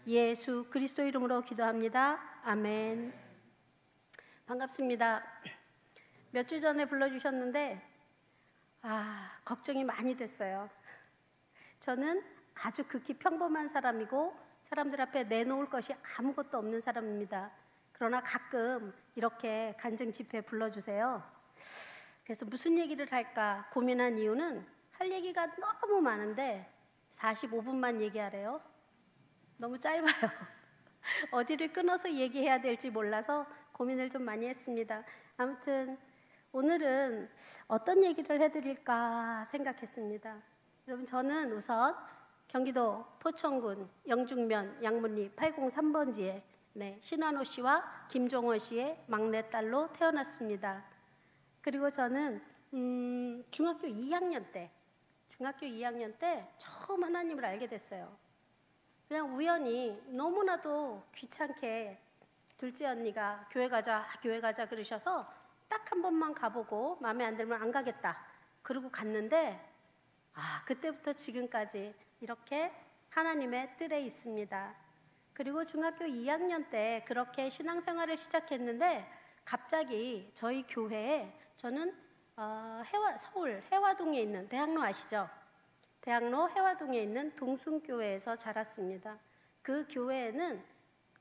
예수 그리스도 이름으로 기도합니다. 아멘. 반갑습니다. 몇 주 전에 불러주셨는데 걱정이 많이 됐어요. 저는 아주 극히 평범한 사람이고 사람들 앞에 내놓을 것이 아무것도 없는 사람입니다. 그러나 가끔 이렇게 간증 집회에 불러주세요. 그래서 무슨 얘기를 할까 고민한 이유는 할 얘기가 너무 많은데 45분만 얘기하래요. 너무 짧아요. 어디를 끊어서 얘기해야 될지 몰라서 고민을 좀 많이 했습니다. 아무튼 오늘은 어떤 얘기를 해드릴까 생각했습니다. 여러분, 저는 우선 경기도 포천군 영중면 양문리 803번지에 신환호 씨와 김종호 씨의 막내딸로 태어났습니다. 그리고 저는 중학교 2학년 때 처음 하나님을 알게 됐어요. 그냥 우연히 너무나도 귀찮게 둘째 언니가 교회 가자 그러셔서 딱 한 번만 가보고 마음에 안 들면 안 가겠다 그러고 갔는데 그때부터 지금까지 이렇게 하나님의 뜰에 있습니다. 그리고 중학교 2학년 때 그렇게 신앙생활을 시작했는데 갑자기 저희 교회에 저는 서울 해화동에 있는 대학로 아시죠? 대학로 해화동에 있는 동순교회에서 자랐습니다. 그 교회에는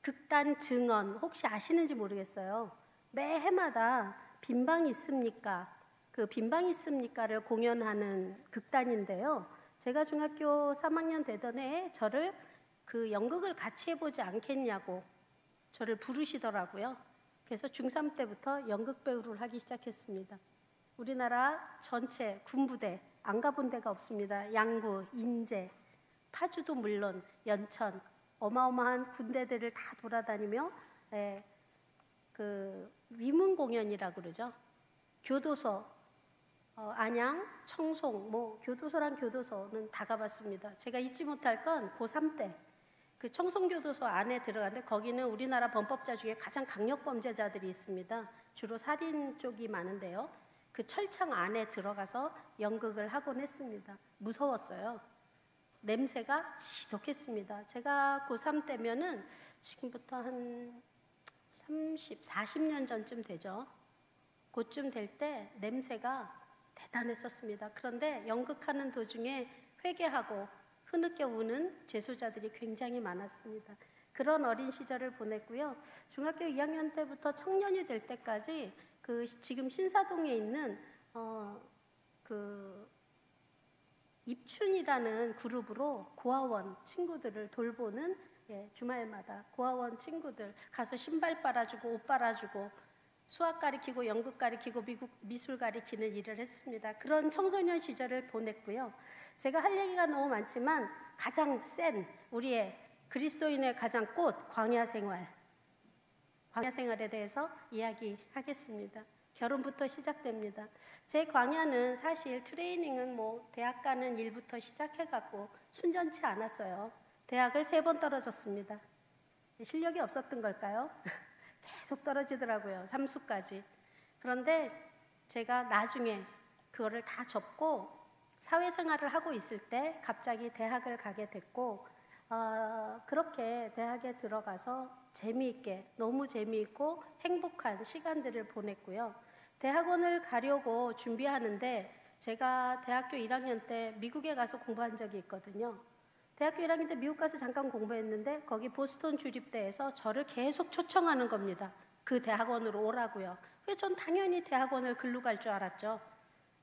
극단 증언 혹시 아시는지 모르겠어요. 매해마다 빈방 있습니까? 그 빈방 있습니까를 공연하는 극단인데요. 제가 중학교 3학년 되던 해에 저를 그 연극을 같이 해보지 않겠냐고 저를 부르시더라고요. 그래서 중3 때부터 연극 배우를 하기 시작했습니다. 우리나라 전체 군부대 안 가본 데가 없습니다. 양구, 인제, 파주도 물론 연천 어마어마한 군대들을 다 돌아다니며 그 위문 공연이라고 그러죠. 교도소, 안양, 청송, 교도소란 교도소는 다 가봤습니다. 제가 잊지 못할 건 고3 때 그 청송교도소 안에 들어갔는데 거기는 우리나라 범법자 중에 가장 강력범죄자들이 있습니다. 주로 살인 쪽이 많은데요. 그 철창 안에 들어가서 연극을 하곤 했습니다. 무서웠어요. 냄새가 지독했습니다. 제가 고3 때면은 지금부터 한 40년 전쯤 되죠. 그쯤 될 때 냄새가 대단했었습니다. 그런데 연극하는 도중에 회개하고 흐느껴 우는 재소자들이 굉장히 많았습니다. 그런 어린 시절을 보냈고요. 중학교 2학년 때부터 청년이 될 때까지 그 지금 신사동에 있는 그 입춘이라는 그룹으로 고아원 친구들을 돌보는 주말마다 고아원 친구들 가서 신발 빨아주고 옷 빨아주고 수학 가르치고 연극 가르치고 미술 가르치는 일을 했습니다. 그런 청소년 시절을 보냈고요. 제가 할 얘기가 너무 많지만 가장 센 우리의 그리스도인의 가장 꽃 광야 생활에 대해서 이야기하겠습니다. 결혼부터 시작됩니다. 제 광야는 사실 트레이닝은 대학 가는 일부터 시작해갖고 순전치 않았어요. 대학을 3번 떨어졌습니다. 실력이 없었던 걸까요? 계속 떨어지더라고요. 삼수까지. 그런데 제가 나중에 그거를 다 접고 사회생활을 하고 있을 때 갑자기 대학을 가게 됐고 그렇게 대학에 들어가서 너무 재미있고 행복한 시간들을 보냈고요. 대학원을 가려고 준비하는데 제가 대학교 1학년 때 미국에 가서 공부한 적이 있거든요. 대학교 1학년 때 미국 가서 잠깐 공부했는데 거기 보스턴 주립대에서 저를 계속 초청하는 겁니다. 그 대학원으로 오라고요. 그래서 전 당연히 대학원을 글로 갈 줄 알았죠.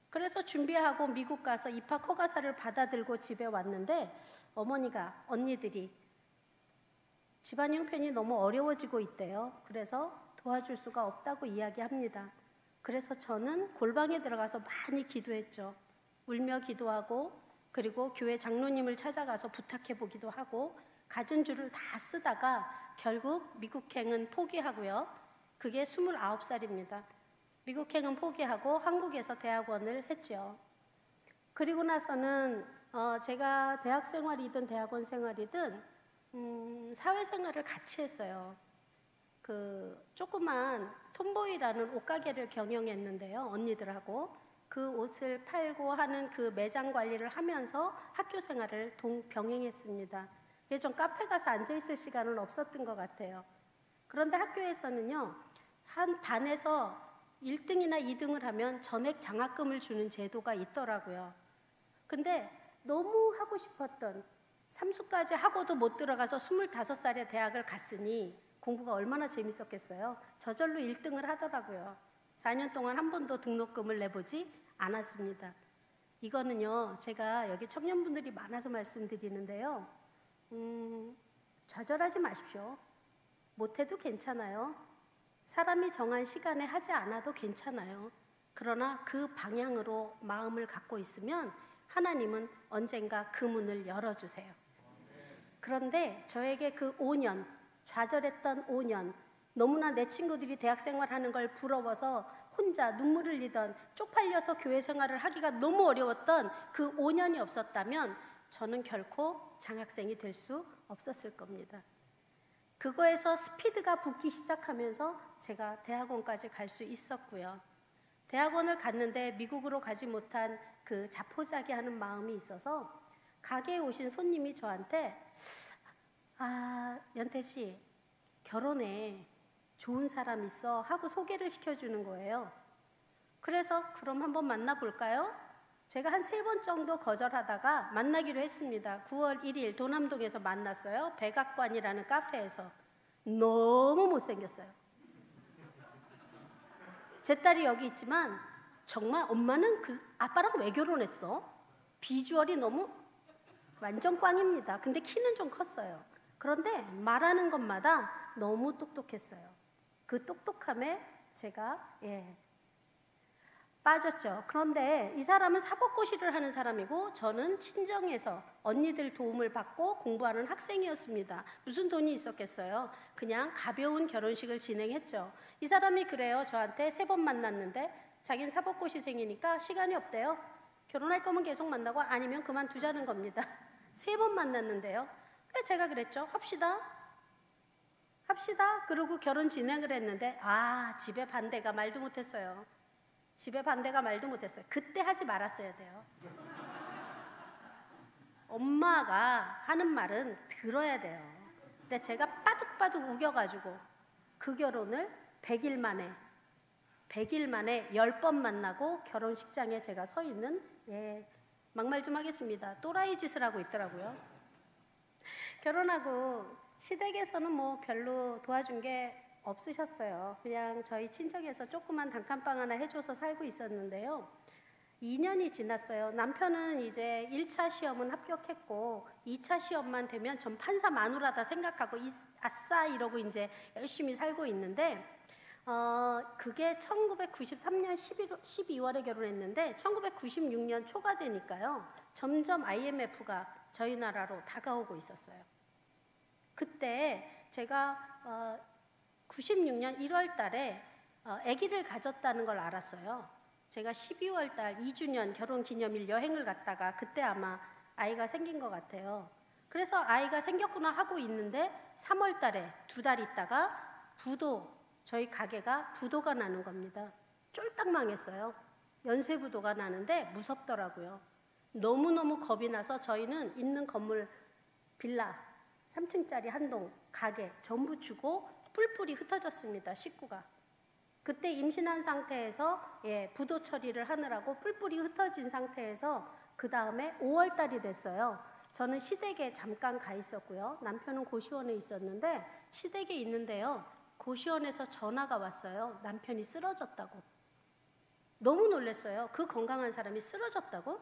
그래서 준비하고 미국 가서 입학 허가서를 받아들고 집에 왔는데 언니들이 집안 형편이 너무 어려워지고 있대요. 그래서 도와줄 수가 없다고 이야기합니다. 그래서 저는 골방에 들어가서 많이 기도했죠. 울며 기도하고 그리고 교회 장로님을 찾아가서 부탁해 보기도 하고 갖은 줄을 다 쓰다가 결국 미국행은 포기하고요. 그게 29살입니다. 미국행은 포기하고 한국에서 대학원을 했죠. 그리고 나서는 제가 대학 생활이든 대학원 생활이든 사회생활을 같이 했어요. 그 조그만 톰보이라는 옷가게를 경영했는데요. 언니들하고 그 옷을 팔고 하는 그 매장 관리를 하면서 학교 생활을 병행했습니다. 예전 카페 가서 앉아있을 시간은 없었던 것 같아요. 그런데 학교에서는요, 한 반에서 1등이나 2등을 하면 전액 장학금을 주는 제도가 있더라고요. 근데 너무 하고 싶었던, 삼수까지 하고도 못 들어가서 25살에 대학을 갔으니 공부가 얼마나 재밌었겠어요. 저절로 1등을 하더라고요. 4년 동안 한 번도 등록금을 내보지 않았습니다. 이거는요, 제가 여기 청년분들이 많아서 말씀드리는데요, 좌절하지 마십시오. 못해도 괜찮아요. 사람이 정한 시간에 하지 않아도 괜찮아요. 그러나 그 방향으로 마음을 갖고 있으면 하나님은 언젠가 그 문을 열어주세요. 그런데 저에게 그 5년, 좌절했던 5년, 너무나 내 친구들이 대학 생활하는 걸 부러워서 혼자 눈물을 흘리던, 쪽팔려서 교회 생활을 하기가 너무 어려웠던 그 5년이 없었다면 저는 결코 장학생이 될 수 없었을 겁니다. 그거에서 스피드가 붙기 시작하면서 제가 대학원까지 갈 수 있었고요. 대학원을 갔는데 미국으로 가지 못한 그 자포자기하는 마음이 있어서 가게에 오신 손님이 저한테 연태 씨 결혼해, 좋은 사람 있어 하고 소개를 시켜주는 거예요. 그래서 그럼 한번 만나볼까요? 제가 한 3번 정도 거절하다가 만나기로 했습니다. 9월 1일 도남동에서 만났어요. 백악관이라는 카페에서. 너무 못생겼어요. 제 딸이 여기 있지만 정말 엄마는 그 아빠랑 왜 결혼했어? 비주얼이 너무 완전 꽝입니다. 근데 키는 좀 컸어요. 그런데 말하는 것마다 너무 똑똑했어요. 그 똑똑함에 제가 빠졌죠. 그런데 이 사람은 사법고시를 하는 사람이고 저는 친정에서 언니들 도움을 받고 공부하는 학생이었습니다. 무슨 돈이 있었겠어요. 그냥 가벼운 결혼식을 진행했죠. 이 사람이 그래요. 저한테 3번 만났는데 자기는 사법고시생이니까 시간이 없대요. 결혼할 거면 계속 만나고 아니면 그만두자는 겁니다. 3번 만났는데요. 제가 그랬죠. 합시다. 그러고 결혼 진행을 했는데 집에 반대가 말도 못했어요. 그때 하지 말았어야 돼요. 엄마가 하는 말은 들어야 돼요. 근데 제가 빠득빠득 우겨가지고 그 결혼을 100일 만에 10번 만나고 결혼식장에 제가 서 있는, 막말 좀 하겠습니다. 또라이 짓을 하고 있더라고요. 결혼하고 시댁에서는 뭐 별로 도와준 게 없으셨어요. 그냥 저희 친정에서 조그만 단칸방 하나 해줘서 살고 있었는데요. 2년이 지났어요. 남편은 이제 1차 시험은 합격했고 2차 시험만 되면 전 판사 마누라다 생각하고 아싸 이러고 이제 열심히 살고 있는데 그게 1993년 12월에 결혼했는데 1996년 초가 되니까요. 점점 IMF가 저희 나라로 다가오고 있었어요. 그때 제가 96년 1월 달에 아기를 가졌다는 걸 알았어요. 제가 12월 달 2주년 결혼기념일 여행을 갔다가 그때 아마 아이가 생긴 것 같아요. 그래서 아이가 생겼구나 하고 있는데 3월 달에 2달 있다가 저희 가게가 부도가 나는 겁니다. 쫄딱 망했어요. 연쇄부도가 나는데 무섭더라고요. 너무너무 겁이 나서 저희는 있는 건물 빌라 3층짜리 한 동 가게 전부 주고 뿔뿔이 흩어졌습니다. 식구가. 그때 임신한 상태에서 부도 처리를 하느라고 뿔뿔이 흩어진 상태에서 그 다음에 5월 달이 됐어요. 저는 시댁에 잠깐 가 있었고요. 남편은 고시원에 있었는데 시댁에 있는데요. 고시원에서 전화가 왔어요. 남편이 쓰러졌다고. 너무 놀랐어요. 그 건강한 사람이 쓰러졌다고?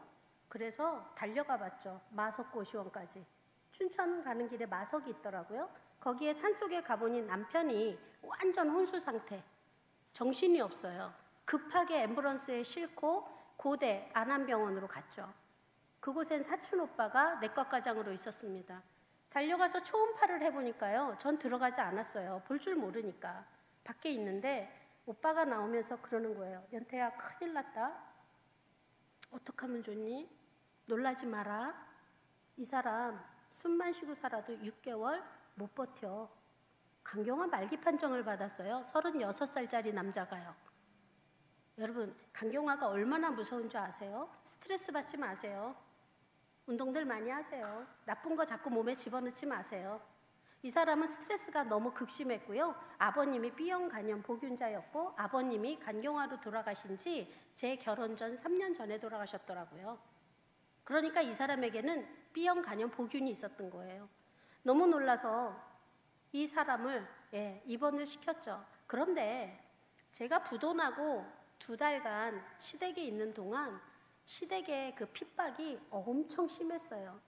그래서 달려가 봤죠. 마석 고시원까지. 춘천 가는 길에 마석이 있더라고요. 거기에 산속에 가보니 남편이 완전 혼수 상태. 정신이 없어요. 급하게 앰뷸런스에 싣고 고대 안암병원으로 갔죠. 그곳엔 사촌 오빠가 내과과장으로 있었습니다. 달려가서 초음파를 해보니까요. 전 들어가지 않았어요. 볼 줄 모르니까. 밖에 있는데 오빠가 나오면서 그러는 거예요. 연태야, 큰일 났다. 어떡하면 좋니? 놀라지 마라. 이 사람 숨만 쉬고 살아도 6개월 못 버텨. 강경화 말기 판정을 받았어요. 36살짜리 남자가요. 여러분, 강경화가 얼마나 무서운 줄 아세요? 스트레스 받지 마세요. 운동들 많이 하세요. 나쁜 거 자꾸 몸에 집어넣지 마세요. 이 사람은 스트레스가 너무 극심했고요. 아버님이 B형 간염 보균자였고 아버님이 간경화로 돌아가신 지 제 결혼 전 3년 전에 돌아가셨더라고요. 그러니까 이 사람에게는 B형 간염 보균이 있었던 거예요. 너무 놀라서 이 사람을 입원을 시켰죠. 그런데 제가 부도나고 2달간 시댁에 있는 동안 시댁의 그 핍박이 엄청 심했어요.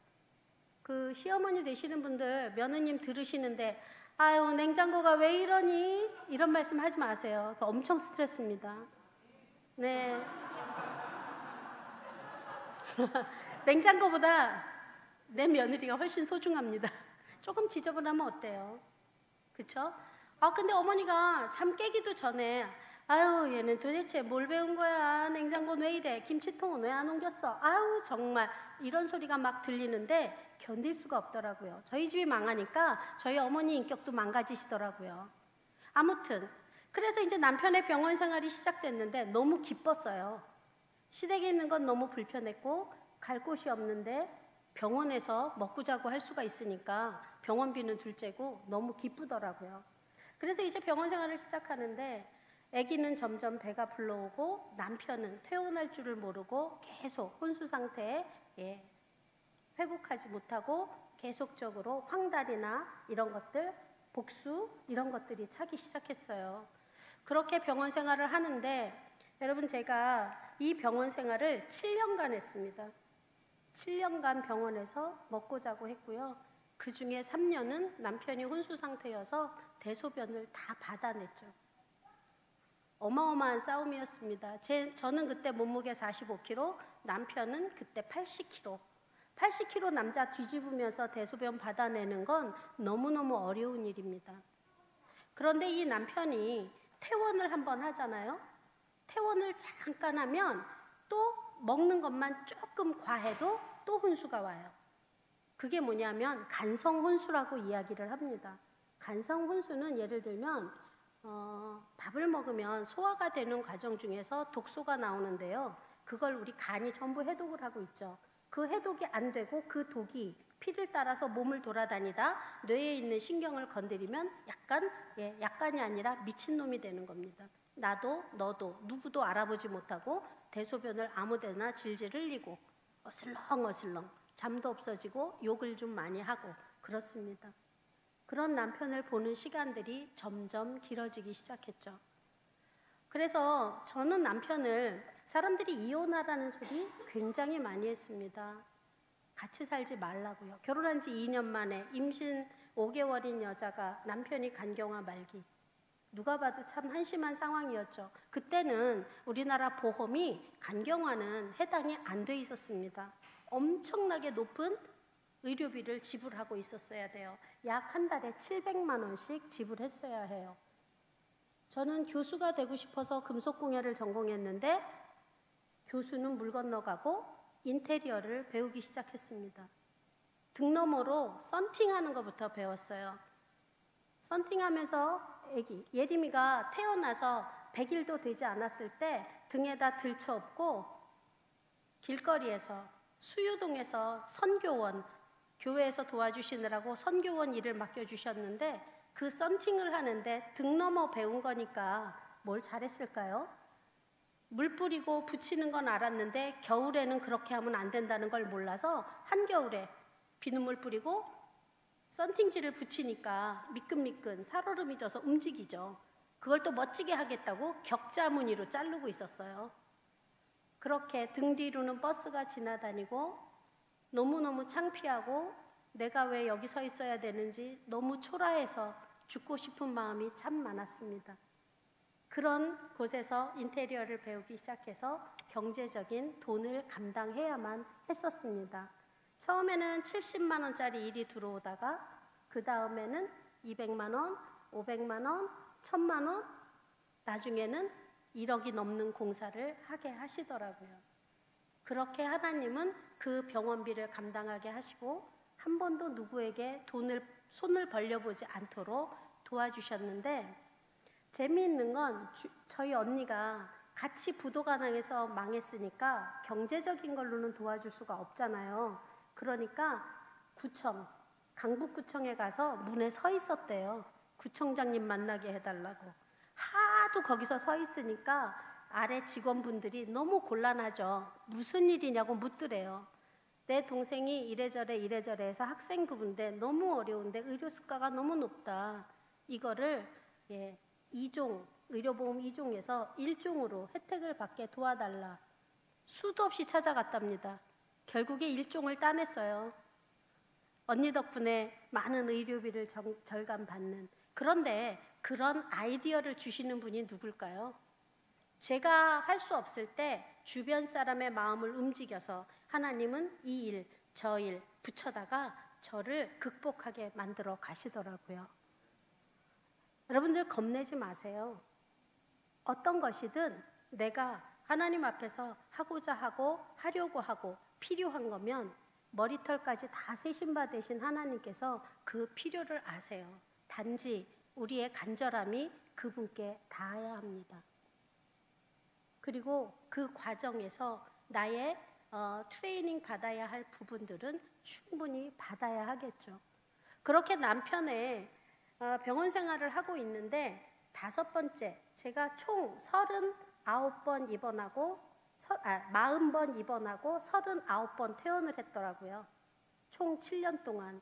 그 시어머니 되시는 분들 며느님 들으시는데 아유 냉장고가 왜 이러니? 이런 말씀 하지 마세요. 엄청 스트레스입니다. 네. 냉장고보다 내 며느리가 훨씬 소중합니다. 조금 지저분하면 어때요? 그쵸? 근데 어머니가 잠 깨기도 전에 아유 얘는 도대체 뭘 배운 거야? 냉장고는 왜 이래? 김치통은 왜 안 옮겼어? 아유 정말 이런 소리가 막 들리는데 견딜 수가 없더라고요. 저희 집이 망하니까 저희 어머니 인격도 망가지시더라고요. 아무튼 그래서 이제 남편의 병원 생활이 시작됐는데 너무 기뻤어요. 시댁에 있는 건 너무 불편했고 갈 곳이 없는데 병원에서 먹고 자고 할 수가 있으니까 병원비는 둘째고 너무 기쁘더라고요. 그래서 이제 병원 생활을 시작하는데 아기는 점점 배가 불러오고 남편은 퇴원할 줄을 모르고 계속 혼수 상태에 회복하지 못하고 계속적으로 황달이나 이런 것들, 복수 이런 것들이 차기 시작했어요. 그렇게 병원 생활을 하는데 여러분 제가 이 병원 생활을 7년간 했습니다. 7년간 병원에서 먹고 자고 했고요. 그 중에 3년은 남편이 혼수 상태여서 대소변을 다 받아냈죠. 어마어마한 싸움이었습니다. 저는 그때 몸무게 45kg, 남편은 그때 80kg. 80kg 남자 뒤집으면서 대소변 받아내는 건 너무너무 어려운 일입니다. 그런데 이 남편이 퇴원을 한번 하잖아요. 퇴원을 잠깐 하면 또 먹는 것만 조금 과해도 또 혼수가 와요. 그게 뭐냐면 간성혼수라고 이야기를 합니다. 간성혼수는 예를 들면 밥을 먹으면 소화가 되는 과정 중에서 독소가 나오는데요. 그걸 우리 간이 전부 해독을 하고 있죠. 그 해독이 안 되고 그 독이 피를 따라서 몸을 돌아다니다 뇌에 있는 신경을 건드리면 약간이 아니라 미친놈이 되는 겁니다. 나도 너도 누구도 알아보지 못하고 대소변을 아무데나 질질 흘리고 어슬렁어슬렁 잠도 없어지고 욕을 좀 많이 하고 그렇습니다. 그런 남편을 보는 시간들이 점점 길어지기 시작했죠. 그래서 저는 남편을 사람들이 이혼하라는 소리 굉장히 많이 했습니다. 같이 살지 말라고요. 결혼한 지 2년 만에 임신 5개월인 여자가 남편이 간경화 말기. 누가 봐도 참 한심한 상황이었죠. 그때는 우리나라 보험이 간경화는 해당이 안 돼 있었습니다. 엄청나게 높은 의료비를 지불하고 있었어야 돼요. 약 한 달에 700만 원씩 지불했어야 해요. 저는 교수가 되고 싶어서 금속공예를 전공했는데 교수는 물 건너가고 인테리어를 배우기 시작했습니다. 등 너머로 썬팅하는 것부터 배웠어요. 썬팅하면서 예림이가 태어나서 100일도 되지 않았을 때 등에다 들쳐업고 길거리에서 수유동에서 선교원, 교회에서 도와주시느라고 선교원 일을 맡겨주셨는데 그 썬팅을 하는데 등 넘어 배운 거니까 뭘 잘했을까요? 물 뿌리고 붙이는 건 알았는데 겨울에는 그렇게 하면 안 된다는 걸 몰라서 한겨울에 비눗물 뿌리고 썬팅지를 붙이니까 미끈미끈 살얼음이 져서 움직이죠. 그걸 또 멋지게 하겠다고 격자 무늬로 자르고 있었어요. 그렇게 등 뒤로는 버스가 지나다니고 너무너무 창피하고 내가 왜 여기 서 있어야 되는지 너무 초라해서 죽고 싶은 마음이 참 많았습니다. 그런 곳에서 인테리어를 배우기 시작해서 경제적인 돈을 감당해야만 했었습니다. 처음에는 70만 원짜리 일이 들어오다가 그 다음에는 200만 원, 500만 원, 1000만 원, 나중에는 1억이 넘는 공사를 하게 하시더라고요. 그렇게 하나님은 그 병원비를 감당하게 하시고 한 번도 누구에게 손을 벌려보지 않도록 도와주셨는데 재미있는 건 저희 언니가 같이 부도가낭에서 망했으니까 경제적인 걸로는 도와줄 수가 없잖아요. 그러니까 구청, 강북구청에 가서 문에 서 있었대요. 구청장님 만나게 해달라고. 하도 거기서 서 있으니까 아래 직원분들이 너무 곤란하죠. 무슨 일이냐고 묻더래요. 내 동생이 이래저래 해서 학생부인데 너무 어려운데 의료 수가가 너무 높다. 이거를 2종, 의료보험 2종에서 1종으로 혜택을 받게 도와달라. 수도 없이 찾아갔답니다. 결국에 1종을 따냈어요. 언니 덕분에 많은 의료비를 절감받는. 그런데 그런 아이디어를 주시는 분이 누굴까요? 제가 할 수 없을 때 주변 사람의 마음을 움직여서 하나님은 이 일, 저 일 붙여다가 저를 극복하게 만들어 가시더라고요. 여러분들 겁내지 마세요. 어떤 것이든 내가 하나님 앞에서 하고자 하고 하려고 하고 필요한 거면 머리털까지 다 세신 바 되신 하나님께서 그 필요를 아세요. 단지 우리의 간절함이 그분께 닿아야 합니다. 그리고 그 과정에서 나의 트레이닝 받아야 할 부분들은 충분히 받아야 하겠죠. 그렇게 남편의 병원 생활을 하고 있는데 5번째, 제가 총 39번 입원하고 40번 입원하고 39번 퇴원을 했더라고요. 총 7년 동안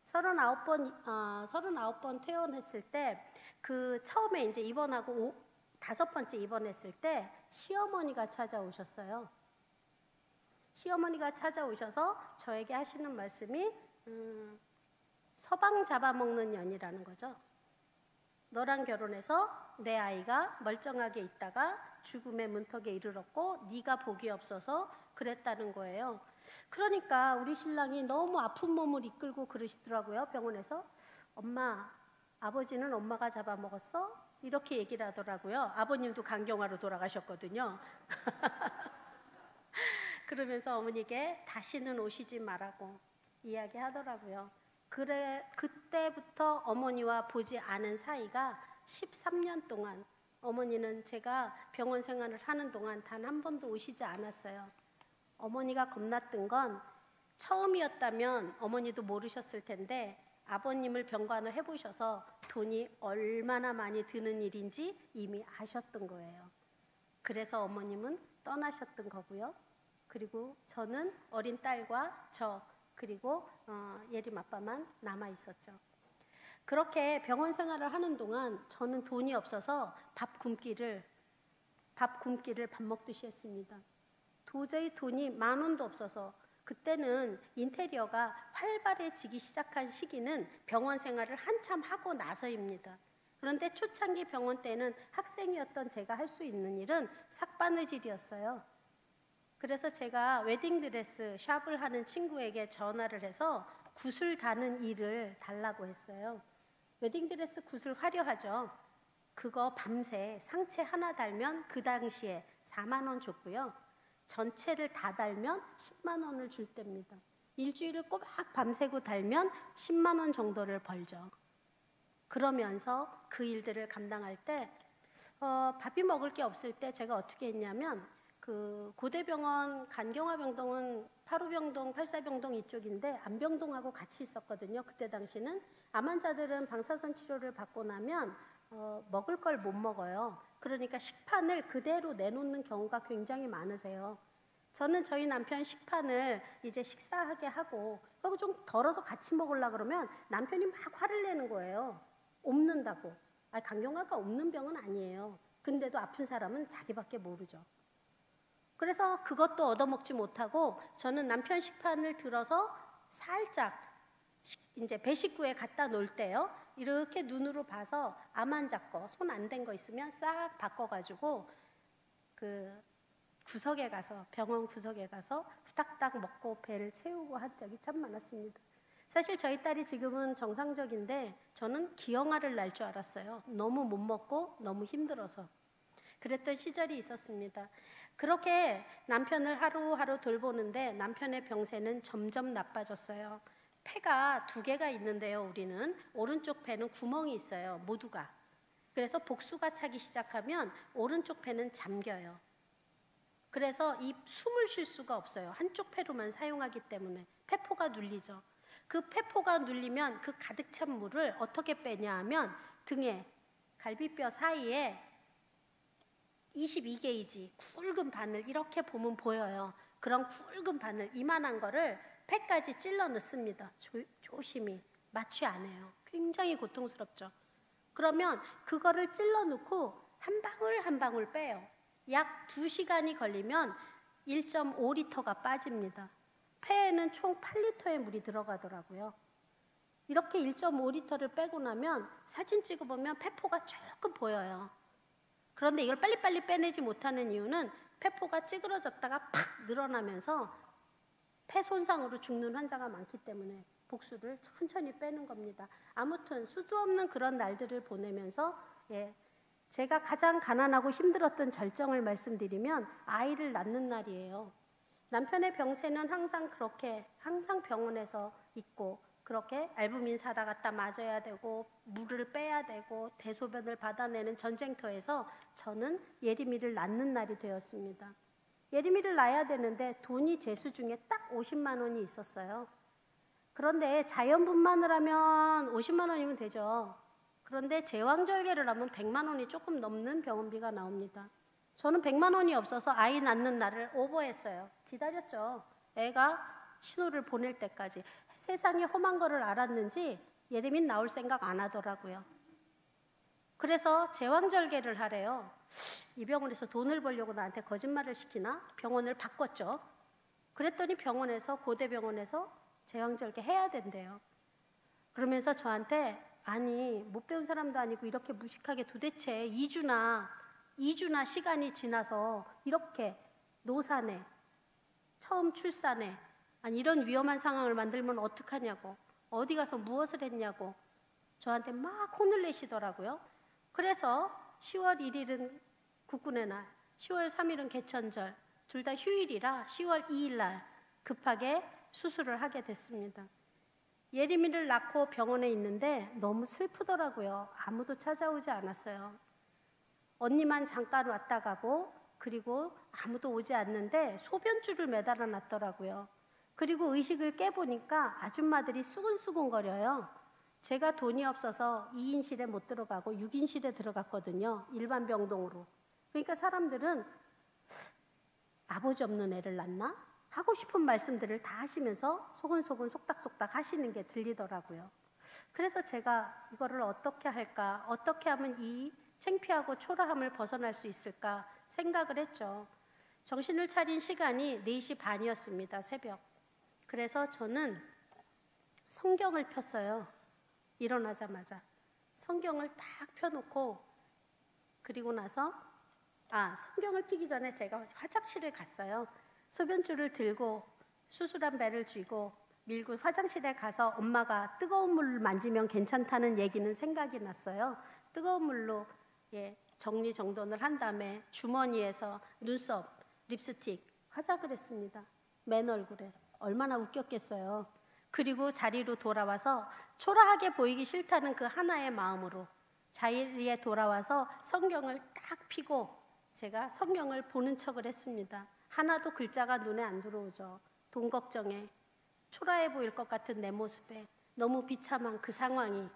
39번 퇴원했을 때 그 처음에 이제 입원하고 5번째 입원했을 때 시어머니가 찾아오셨어요. 시어머니가 찾아오셔서 저에게 하시는 말씀이 서방 잡아먹는 년이라는 거죠. 너랑 결혼해서 내 아이가 멀쩡하게 있다가 죽음의 문턱에 이르렀고 네가 복이 없어서 그랬다는 거예요. 그러니까 우리 신랑이 너무 아픈 몸을 이끌고 그러시더라고요. 병원에서. 엄마, 아버지는 엄마가 잡아먹었어? 이렇게 얘기를 하더라고요. 아버님도 간경화로 돌아가셨거든요. 그러면서 어머니께 다시는 오시지 말라고 이야기하더라고요. 그때부터 어머니와 보지 않은 사이가 13년 동안 어머니는 제가 병원 생활을 하는 동안 단 한 번도 오시지 않았어요. 어머니가 겁났던 건 처음이었다면 어머니도 모르셨을 텐데 아버님을 병간호 해보셔서 돈이 얼마나 많이 드는 일인지 이미 아셨던 거예요. 그래서 어머님은 떠나셨던 거고요. 그리고 저는 어린 딸과 그리고 예림 아빠만 남아 있었죠. 그렇게 병원 생활을 하는 동안 저는 돈이 없어서 밥 굶기를 밥 먹듯이 했습니다. 도저히 돈이 10,000원도 없어서 그때는 인테리어가 활발해지기 시작한 시기는 병원 생활을 한참 하고 나서입니다. 그런데 초창기 병원 때는 학생이었던 제가 할 수 있는 일은 삭바느질이었어요. 그래서 제가 웨딩드레스 샵을 하는 친구에게 전화를 해서 굿을 다는 일을 달라고 했어요. 웨딩드레스 굿을 화려하죠. 그거 밤새 상체 하나 달면 그 당시에 40,000원 줬고요. 전체를 다 달면 10만 원을 줄 때입니다. 일주일을 꼬박 밤새고 달면 10만 원 정도를 벌죠. 그러면서 그 일들을 감당할 때 밥이 먹을 게 없을 때 제가 어떻게 했냐면 그 고대병원 간경화병동은 8호병동, 8사병동 이쪽인데 안병동하고 같이 있었거든요. 그때 당시는 암 환자들은 방사선 치료를 받고 나면 먹을 걸 못 먹어요. 그러니까 식판을 그대로 내놓는 경우가 굉장히 많으세요. 저는 저희 남편 식판을 이제 식사하게 하고 그리고 좀 덜어서 같이 먹으려고 그러면 남편이 막 화를 내는 거예요. 옮는다고. 간경화가 옮는 병은 아니에요. 근데도 아픈 사람은 자기밖에 모르죠. 그래서 그것도 얻어먹지 못하고 저는 남편 식판을 들어서 살짝 이제 배식구에 갖다 놓을 때요. 이렇게 눈으로 봐서 암 환자 거, 손 안 댄 거 있으면 싹 바꿔가지고 그 구석에 가서 병원 구석에 가서 후딱딱 먹고 배를 채우고 한 적이 참 많았습니다. 사실 저희 딸이 지금은 정상적인데 저는 기형아를 날 줄 알았어요. 너무 못 먹고 너무 힘들어서. 그랬던 시절이 있었습니다. 그렇게 남편을 하루하루 돌보는데 남편의 병세는 점점 나빠졌어요. 폐가 2개가 있는데요. 우리는 오른쪽 폐는 구멍이 있어요. 모두가. 그래서 복수가 차기 시작하면 오른쪽 폐는 잠겨요. 그래서 이 숨을 쉴 수가 없어요. 한쪽 폐로만 사용하기 때문에 폐포가 눌리죠. 그 폐포가 눌리면 그 가득 찬 물을 어떻게 빼냐 하면 등에 갈비뼈 사이에 22게이지 굵은 바늘 이렇게 보면 보여요. 그런 굵은 바늘 이만한 거를 폐까지 찔러 넣습니다. 조심히 마취 안 해요. 굉장히 고통스럽죠. 그러면 그거를 찔러 넣고 한 방울 한 방울 빼요. 약 2시간이 걸리면 1.5리터가 빠집니다. 폐에는 총 8리터의 물이 들어가더라고요. 이렇게 1.5리터를 빼고 나면 사진 찍어보면 폐포가 조금 보여요. 그런데 이걸 빨리빨리 빼내지 못하는 이유는 폐포가 찌그러졌다가 팍 늘어나면서 폐 손상으로 죽는 환자가 많기 때문에 복수를 천천히 빼는 겁니다. 아무튼 수도 없는 그런 날들을 보내면서 제가 가장 가난하고 힘들었던 절정을 말씀드리면 아이를 낳는 날이에요. 남편의 병세는 항상 병원에서 있고 그렇게 알부민 사다 갖다 맞아야 되고 물을 빼야 되고 대소변을 받아내는 전쟁터에서 저는 예림이를 낳는 날이 되었습니다. 예림이를 낳아야 되는데 돈이 제 수중에 딱 50만 원이 있었어요. 그런데 자연분만을 하면 50만 원이면 되죠. 그런데 제왕절개를 하면 100만 원이 조금 넘는 병원비가 나옵니다. 저는 100만 원이 없어서 아이 낳는 날을 오버했어요. 기다렸죠. 애가 신호를 보낼 때까지. 세상에 험한 거를 알았는지 예림이 나올 생각 안 하더라고요. 그래서 제왕절개를 하래요. 이 병원에서 돈을 벌려고 나한테 거짓말을 시키나? 병원을 바꿨죠. 그랬더니 고대병원에서 제왕절개 해야 된대요. 그러면서 저한테 아니 못 배운 사람도 아니고 이렇게 무식하게 도대체 2주나 시간이 지나서 이렇게 노산에 처음 출산에 아니 이런 위험한 상황을 만들면 어떡하냐고 어디 가서 무엇을 했냐고 저한테 막 혼을 내시더라고요. 그래서 10월 1일은 국군의 날, 10월 3일은 개천절 둘 다 휴일이라 10월 2일 날 급하게 수술을 하게 됐습니다. 예림이를 낳고 병원에 있는데 너무 슬프더라고요. 아무도 찾아오지 않았어요. 언니만 잠깐 왔다 가고 그리고 아무도 오지 않는데 소변줄을 매달아 놨더라고요. 그리고 의식을 깨보니까 아줌마들이 수근수근거려요. 제가 돈이 없어서 2인실에 못 들어가고 6인실에 들어갔거든요. 일반 병동으로. 그러니까 사람들은 아버지 없는 애를 낳나? 하고 싶은 말씀들을 다 하시면서 소근소근 속닥속닥 하시는 게 들리더라고요. 그래서 제가 이거를 어떻게 할까? 어떻게 하면 이 창피하고 초라함을 벗어날 수 있을까 생각을 했죠. 정신을 차린 시간이 4시 반이었습니다. 새벽. 그래서 저는 성경을 폈어요. 일어나자마자. 성경을 딱 펴놓고 그리고 나서 성경을 피기 전에 제가 화장실을 갔어요. 소변줄을 들고 수술한 배를 쥐고 밀고 화장실에 가서 엄마가 뜨거운 물을 만지면 괜찮다는 얘기는 생각이 났어요. 뜨거운 물로 정리정돈을 한 다음에 주머니에서 눈썹, 립스틱 화장을 했습니다. 맨 얼굴에. 얼마나 웃겼겠어요. 그리고 자리로 돌아와서 초라하게 보이기 싫다는 그 하나의 마음으로 자리에 돌아와서 성경을 딱 펴고 제가 성경을 보는 척을 했습니다. 하나도 글자가 눈에 안 들어오죠. 돈 걱정에 초라해 보일 것 같은 내 모습에 너무 비참한 그 상황이.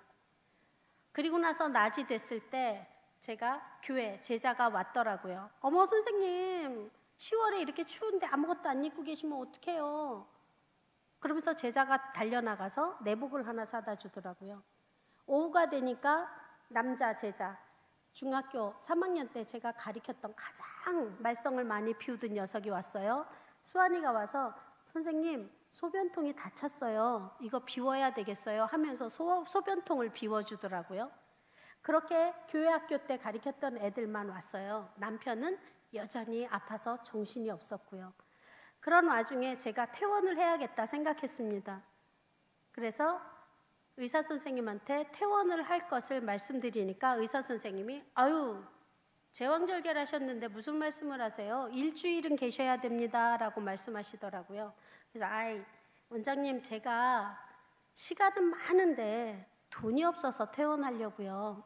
그리고 나서 낮이 됐을 때 제가 교회 제자가 왔더라고요. 어머 선생님 10월에 이렇게 추운데 아무것도 안 입고 계시면 어떡해요. 그러면서 제자가 달려나가서 내복을 하나 사다 주더라고요. 오후가 되니까 남자 제자 중학교 3학년 때 제가 가르쳤던 가장 말썽을 많이 피우던 녀석이 왔어요. 수환이가 와서 선생님 소변통이 닫혔어요. 이거 비워야 되겠어요 하면서 소변통을 비워주더라고요. 그렇게 교회 학교 때 가르쳤던 애들만 왔어요. 남편은 여전히 아파서 정신이 없었고요. 그런 와중에 제가 퇴원을 해야겠다 생각했습니다. 그래서 의사 선생님한테 퇴원을 할 것을 말씀드리니까 의사 선생님이 제왕절개를 하셨는데 무슨 말씀을 하세요? 일주일은 계셔야 됩니다 라고 말씀하시더라고요. 그래서 원장님 제가 시간은 많은데 돈이 없어서 퇴원하려고요.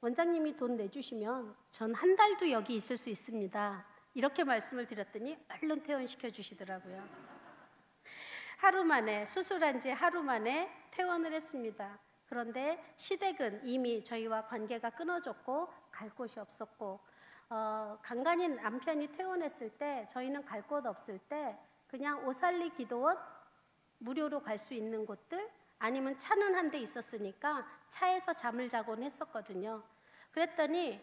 원장님이 돈 내주시면 전 한 달도 여기 있을 수 있습니다. 이렇게 말씀을 드렸더니 얼른 퇴원시켜 주시더라고요. 하루 만에, 수술한 지 하루 만에 퇴원을 했습니다. 그런데 시댁은 이미 저희와 관계가 끊어졌고 갈 곳이 없었고, 간간히 남편이 퇴원했을 때 저희는 갈 곳 없을 때 그냥 오살리 기도원 무료로 갈 수 있는 곳들, 아니면 차는 한 대 있었으니까 차에서 잠을 자곤 했었거든요. 그랬더니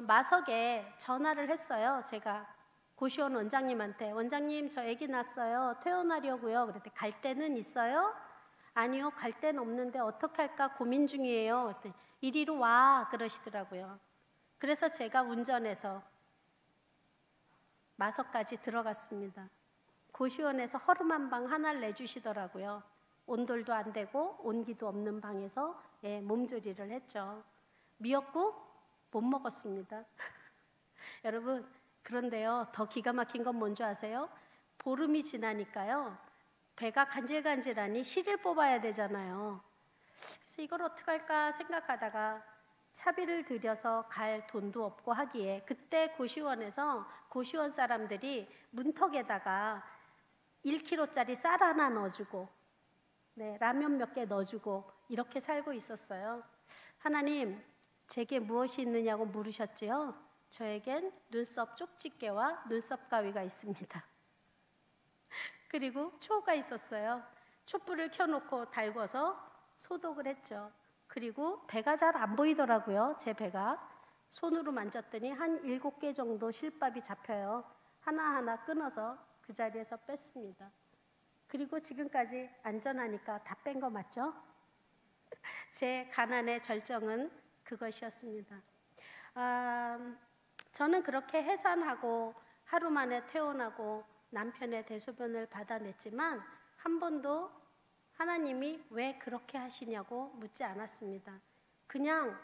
마석에 전화를 했어요. 제가 고시원 원장님한테, 원장님 저 아기 낳았어요. 퇴원하려고요. 그랬더니 갈 데는 있어요? 아니요, 갈 데는 없는데 어떻게 할까 고민 중이에요. 그랬더니 이리로 와 그러시더라고요. 그래서 제가 운전해서 마석까지 들어갔습니다. 고시원에서 허름한 방 하나를 내주시더라고요. 온돌도 안 되고 온기도 없는 방에서 몸조리를 했죠. 미역국 못 먹었습니다. 여러분, 그런데요, 더 기가 막힌 건 뭔지 아세요? 보름이 지나니까요, 배가 간질간질하니 실을 뽑아야 되잖아요. 그래서 이걸 어떡할까 생각하다가 차비를 들여서 갈 돈도 없고 하기에, 그때 고시원에서 고시원 사람들이 문턱에다가 1kg짜리 쌀 하나 넣어주고, 라면 몇 개 넣어주고 이렇게 살고 있었어요. 하나님, 제게 무엇이 있느냐고 물으셨지요? 저에겐 눈썹 쪽집게와 눈썹 가위가 있습니다. 그리고 초가 있었어요. 촛불을 켜놓고 달궈서 소독을 했죠. 그리고 배가 잘 안 보이더라고요. 제 배가. 손으로 만졌더니 한 7개 정도 실밥이 잡혀요. 하나하나 끊어서 그 자리에서 뺐습니다. 그리고 지금까지 안전하니까 다 뺀 거 맞죠? 제 가난의 절정은 그것이었습니다. 저는 그렇게 해산하고 하루 만에 퇴원하고 남편의 대소변을 받아냈지만 한 번도 하나님이 왜 그렇게 하시냐고 묻지 않았습니다. 그냥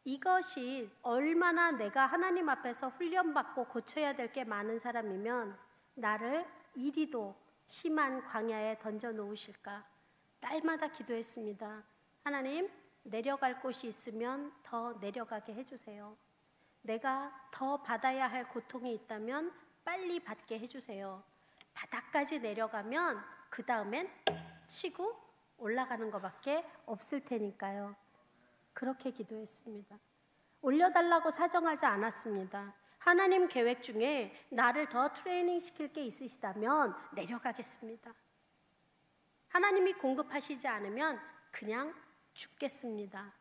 이것이 얼마나 내가 하나님 앞에서 훈련받고 고쳐야 될 게 많은 사람이면 나를 이리도 심한 광야에 던져 놓으실까? 날마다 기도했습니다. 하나님, 내려갈 곳이 있으면 더 내려가게 해주세요. 내가 더 받아야 할 고통이 있다면 빨리 받게 해주세요. 바닥까지 내려가면 그 다음엔 치고 올라가는 것밖에 없을 테니까요. 그렇게 기도했습니다. 올려달라고 사정하지 않았습니다. 하나님 계획 중에 나를 더 트레이닝 시킬 게 있으시다면 내려가겠습니다. 하나님이 공급하시지 않으면 그냥 죽겠습니다.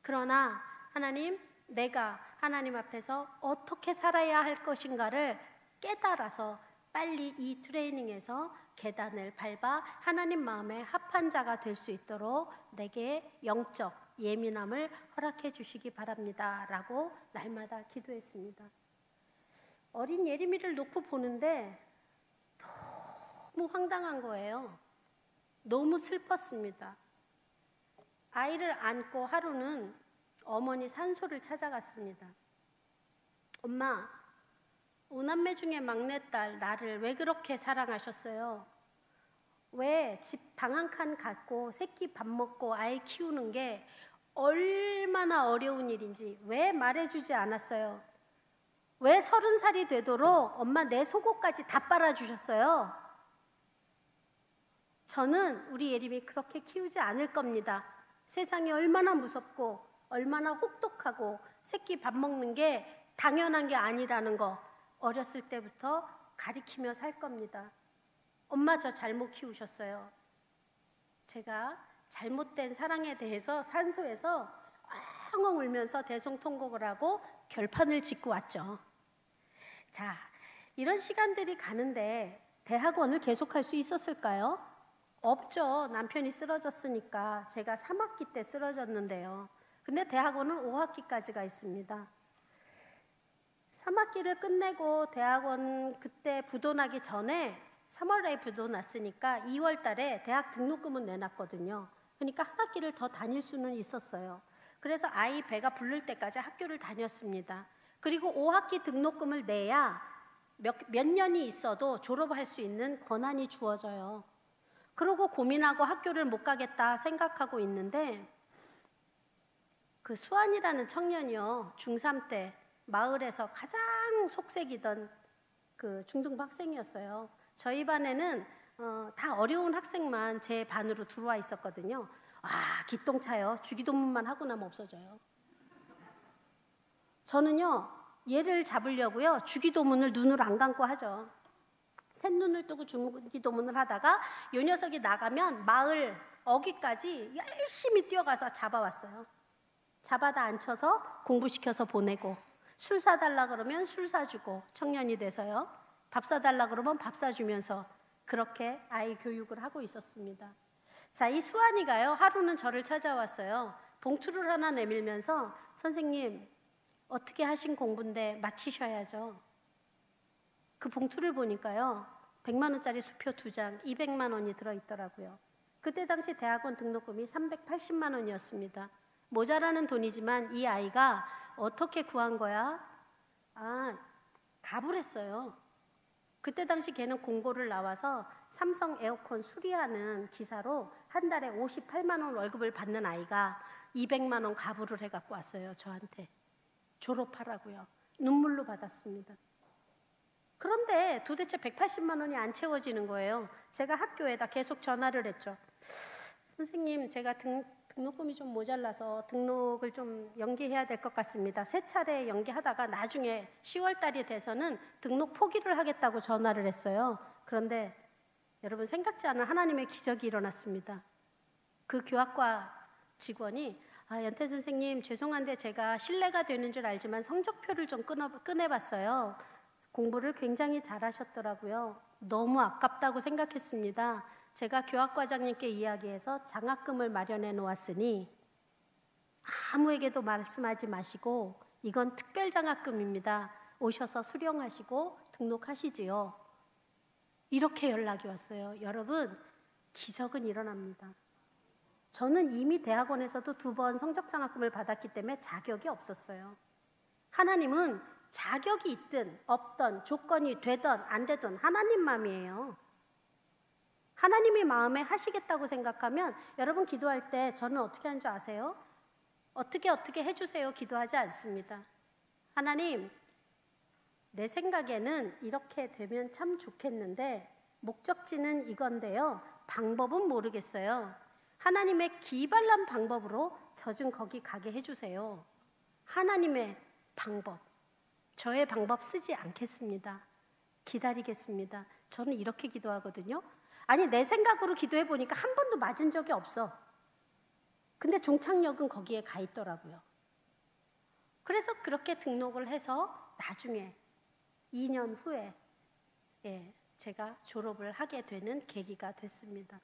그러나 하나님, 내가 하나님 앞에서 어떻게 살아야 할 것인가를 깨달아서 빨리 이 트레이닝에서 계단을 밟아 하나님 마음에 합한 자가 될 수 있도록 내게 영적 예민함을 허락해 주시기 바랍니다 라고 날마다 기도했습니다. 어린 예림이를 놓고 보는데 너무 황당한 거예요. 너무 슬펐습니다. 아이를 안고 하루는 어머니 산소를 찾아갔습니다. 엄마, 5남매 중에 막내딸 나를 왜 그렇게 사랑하셨어요? 왜 집 방 한 칸 갖고 새끼 밥 먹고 아이 키우는 게 얼마나 어려운 일인지 왜 말해주지 않았어요? 왜 30살이 되도록 엄마 내 속옷까지 다 빨아주셨어요? 저는 우리 예림이 그렇게 키우지 않을 겁니다. 세상이 얼마나 무섭고 얼마나 혹독하고 새끼 밥 먹는 게 당연한 게 아니라는 거 어렸을 때부터 가리키며 살 겁니다. 엄마, 저 잘못 키우셨어요. 제가 잘못된 사랑에 대해서 산소에서 엉엉 울면서 대성통곡을 하고 결판을 짓고 왔죠. 자, 이런 시간들이 가는데 대학원을 계속할 수 있었을까요? 없죠. 남편이 쓰러졌으니까. 제가 3학기 때 쓰러졌는데요. 근데 대학원은 5학기까지가 있습니다. 3학기를 끝내고 대학원 그때 부도 나기 전에 3월에 부도 났으니까 2월 달에 대학 등록금은 내놨거든요. 그러니까 한 학기를 더 다닐 수는 있었어요. 그래서 아이 배가 부를 때까지 학교를 다녔습니다. 그리고 5학기 등록금을 내야 몇 년이 있어도 졸업할 수 있는 권한이 주어져요. 그러고 고민하고 학교를 못 가겠다 생각하고 있는데 그 수환이라는 청년이요, 중3 때 마을에서 가장 속색이던 그 중등부 학생이었어요. 저희 반에는 다 어려운 학생만 제 반으로 들어와 있었거든요. 기똥차요. 주기도문만 하고 나면 없어져요. 저는요, 얘를 잡으려고요, 주기도문을 눈을 안 감고 하죠. 셋눈을 뜨고 주기도문을 하다가 이 녀석이 나가면 마을 어귀까지 열심히 뛰어가서 잡아왔어요. 잡아다 앉혀서 공부시켜서 보내고, 술 사달라 그러면 술 사주고, 청년이 돼서요. 밥 사달라 그러면 밥 사주면서 그렇게 아이 교육을 하고 있었습니다. 자, 이 수환이가요, 하루는 저를 찾아왔어요. 봉투를 하나 내밀면서, 선생님, 어떻게 하신 공부인데 마치셔야죠. 그 봉투를 보니까요, 100만 원짜리 수표 2장, 200만 원이 들어있더라고요. 그때 당시 대학원 등록금이 380만 원이었습니다. 모자라는 돈이지만 이 아이가 어떻게 구한 거야? 갑을 했어요. 그때 당시 걔는 공고를 나와서 삼성 에어컨 수리하는 기사로 한 달에 58만 원 월급을 받는 아이가 200만 원 가부를 해갖고 왔어요. 저한테. 졸업하라고요. 눈물로 받았습니다. 그런데 도대체 180만 원이 안 채워지는 거예요. 제가 학교에다 계속 전화를 했죠. 선생님, 제가 등록금이 좀 모자라서 등록을 좀 연기해야 될 것 같습니다. 3차례 연기하다가 나중에 10월 달이 돼서는 등록 포기를 하겠다고 전화를 했어요. 그런데 여러분, 생각지 않은 하나님의 기적이 일어났습니다. 그 교학과 직원이 연태 선생님, 죄송한데 제가 신뢰가 되는 줄 알지만 성적표를 좀 꺼내봤어요. 공부를 굉장히 잘하셨더라고요. 너무 아깝다고 생각했습니다. 제가 교학과장님께 이야기해서 장학금을 마련해 놓았으니 아무에게도 말씀하지 마시고 이건 특별장학금입니다. 오셔서 수령하시고 등록하시지요. 이렇게 연락이 왔어요. 여러분, 기적은 일어납니다. 저는 이미 대학원에서도 2번 성적장학금을 받았기 때문에 자격이 없었어요. 하나님은 자격이 있든 없든 조건이 되든 안 되든 하나님 마음이에요. 하나님이 마음에 하시겠다고 생각하면, 여러분 기도할 때 저는 어떻게 하는 줄 아세요? 어떻게 해주세요 기도하지 않습니다. 하나님, 내 생각에는 이렇게 되면 참 좋겠는데 목적지는 이건데요, 방법은 모르겠어요. 하나님의 기발난 방법으로 저 좀 거기 가게 해주세요. 하나님의 방법, 저의 방법 쓰지 않겠습니다. 기다리겠습니다. 저는 이렇게 기도하거든요. 아니, 내 생각으로 기도해 보니까 한 번도 맞은 적이 없어. 근데 종착역은 거기에 가 있더라고요. 그래서 그렇게 등록을 해서 나중에 2년 후에 제가 졸업을 하게 되는 계기가 됐습니다.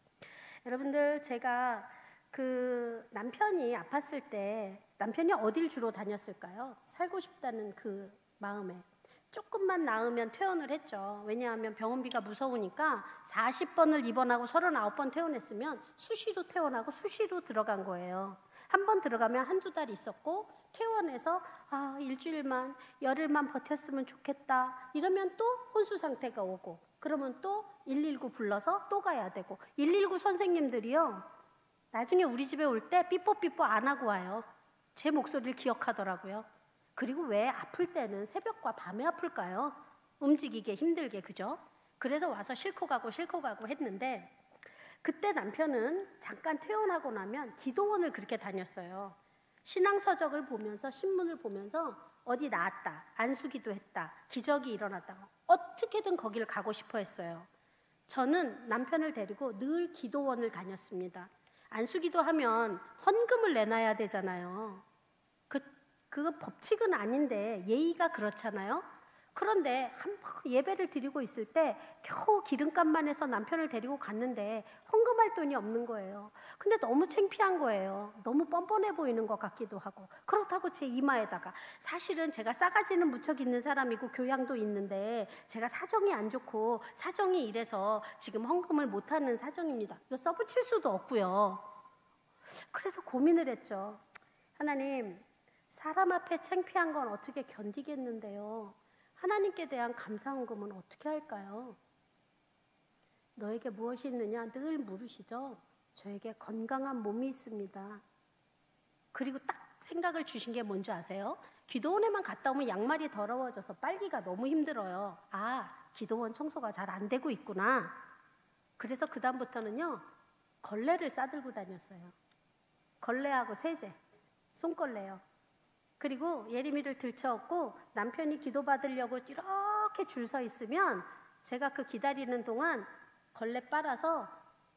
여러분들, 제가 그 남편이 아팠을 때, 남편이 어딜 주로 다녔을까요? 살고 싶다는 그 마음에 조금만 나으면 퇴원을 했죠. 왜냐하면 병원비가 무서우니까 40번을 입원하고 39번 퇴원했으면 수시로 퇴원하고 수시로 들어간 거예요. 한 번 들어가면 한두 달 있었고, 퇴원해서 일주일만, 열흘만 버텼으면 좋겠다 이러면 또 혼수 상태가 오고, 그러면 또 119 불러서 또 가야 되고, 119 선생님들이요, 나중에 우리 집에 올 때 삐뽀삐뽀 안 하고 와요. 제 목소리를 기억하더라고요. 그리고 왜 아플 때는 새벽과 밤에 아플까요? 움직이기 힘들게, 그죠? 그래서 와서 싣고 가고 했는데, 그때 남편은 잠깐 퇴원하고 나면 기도원을 그렇게 다녔어요. 신앙서적을 보면서, 신문을 보면서 어디 나았다, 안수기도 했다, 기적이 일어났다고 어떻게든 거기를 가고 싶어 했어요. 저는 남편을 데리고 늘 기도원을 다녔습니다. 안수기도 하면 헌금을 내놔야 되잖아요. 그건 법칙은 아닌데 예의가 그렇잖아요. 그런데 예배를 드리고 있을 때 겨우 기름값만 해서 남편을 데리고 갔는데 헌금할 돈이 없는 거예요. 근데 너무 창피한 거예요. 너무 뻔뻔해 보이는 것 같기도 하고. 그렇다고 제 이마에다가, 사실은 제가 싸가지는 무척 있는 사람이고 교양도 있는데 제가 사정이 안 좋고 사정이 이래서 지금 헌금을 못하는 사정입니다. 이거 써붙일 수도 없고요. 그래서 고민을 했죠. 하나님, 사람 앞에 창피한 건 어떻게 견디겠는데요, 하나님께 대한 감사헌금은 어떻게 할까요? 너에게 무엇이 있느냐 늘 물으시죠. 저에게 건강한 몸이 있습니다. 그리고 딱 생각을 주신 게 뭔지 아세요? 기도원에만 갔다 오면 양말이 더러워져서 빨기가 너무 힘들어요. 기도원 청소가 잘 안 되고 있구나. 그래서 그 다음부터는요, 걸레를 싸들고 다녔어요. 걸레하고 세제, 손걸레요. 그리고 예림이를 들쳐업고 남편이 기도받으려고 이렇게 줄 서 있으면 제가 그 기다리는 동안 걸레 빨아서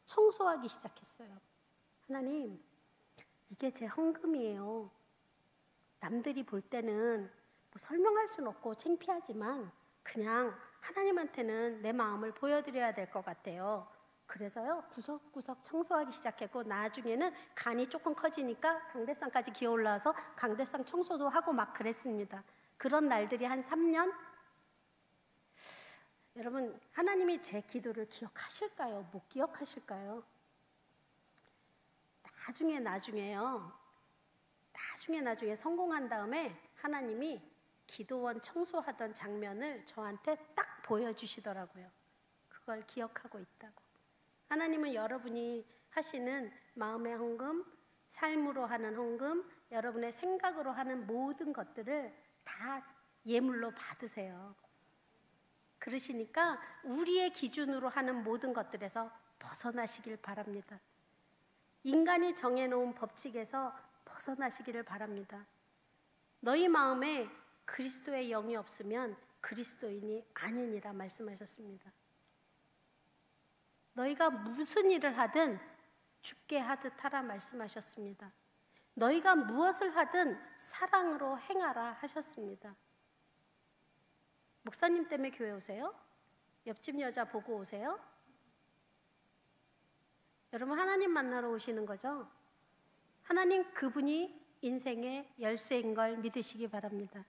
청소하기 시작했어요. 하나님, 이게 제 헌금이에요. 남들이 볼 때는 뭐 설명할 수는 없고 창피하지만 그냥 하나님한테는 내 마음을 보여드려야 될 것 같아요. 그래서요, 구석구석 청소하기 시작했고, 나중에는 간이 조금 커지니까 강대상까지 기어 올라와서 강대상 청소도 하고 막 그랬습니다. 그런 날들이 한 3년? 여러분, 하나님이 제 기도를 기억하실까요? 못 기억하실까요? 나중에 성공한 다음에 하나님이 기도원 청소하던 장면을 저한테 딱 보여주시더라고요. 그걸 기억하고 있다고. 하나님은 여러분이 하시는 마음의 헌금, 삶으로 하는 헌금, 여러분의 생각으로 하는 모든 것들을 다 예물로 받으세요. 그러시니까 우리의 기준으로 하는 모든 것들에서 벗어나시길 바랍니다. 인간이 정해놓은 법칙에서 벗어나시기를 바랍니다. 너희 마음에 그리스도의 영이 없으면 그리스도인이 아니니라 말씀하셨습니다. 너희가 무슨 일을 하든 죽게 하듯 하라 말씀하셨습니다. 너희가 무엇을 하든 사랑으로 행하라 하셨습니다. 목사님 때문에 교회 오세요? 옆집 여자 보고 오세요? 여러분, 하나님 만나러 오시는 거죠? 하나님, 그분이 인생의 열쇠인 걸 믿으시기 바랍니다.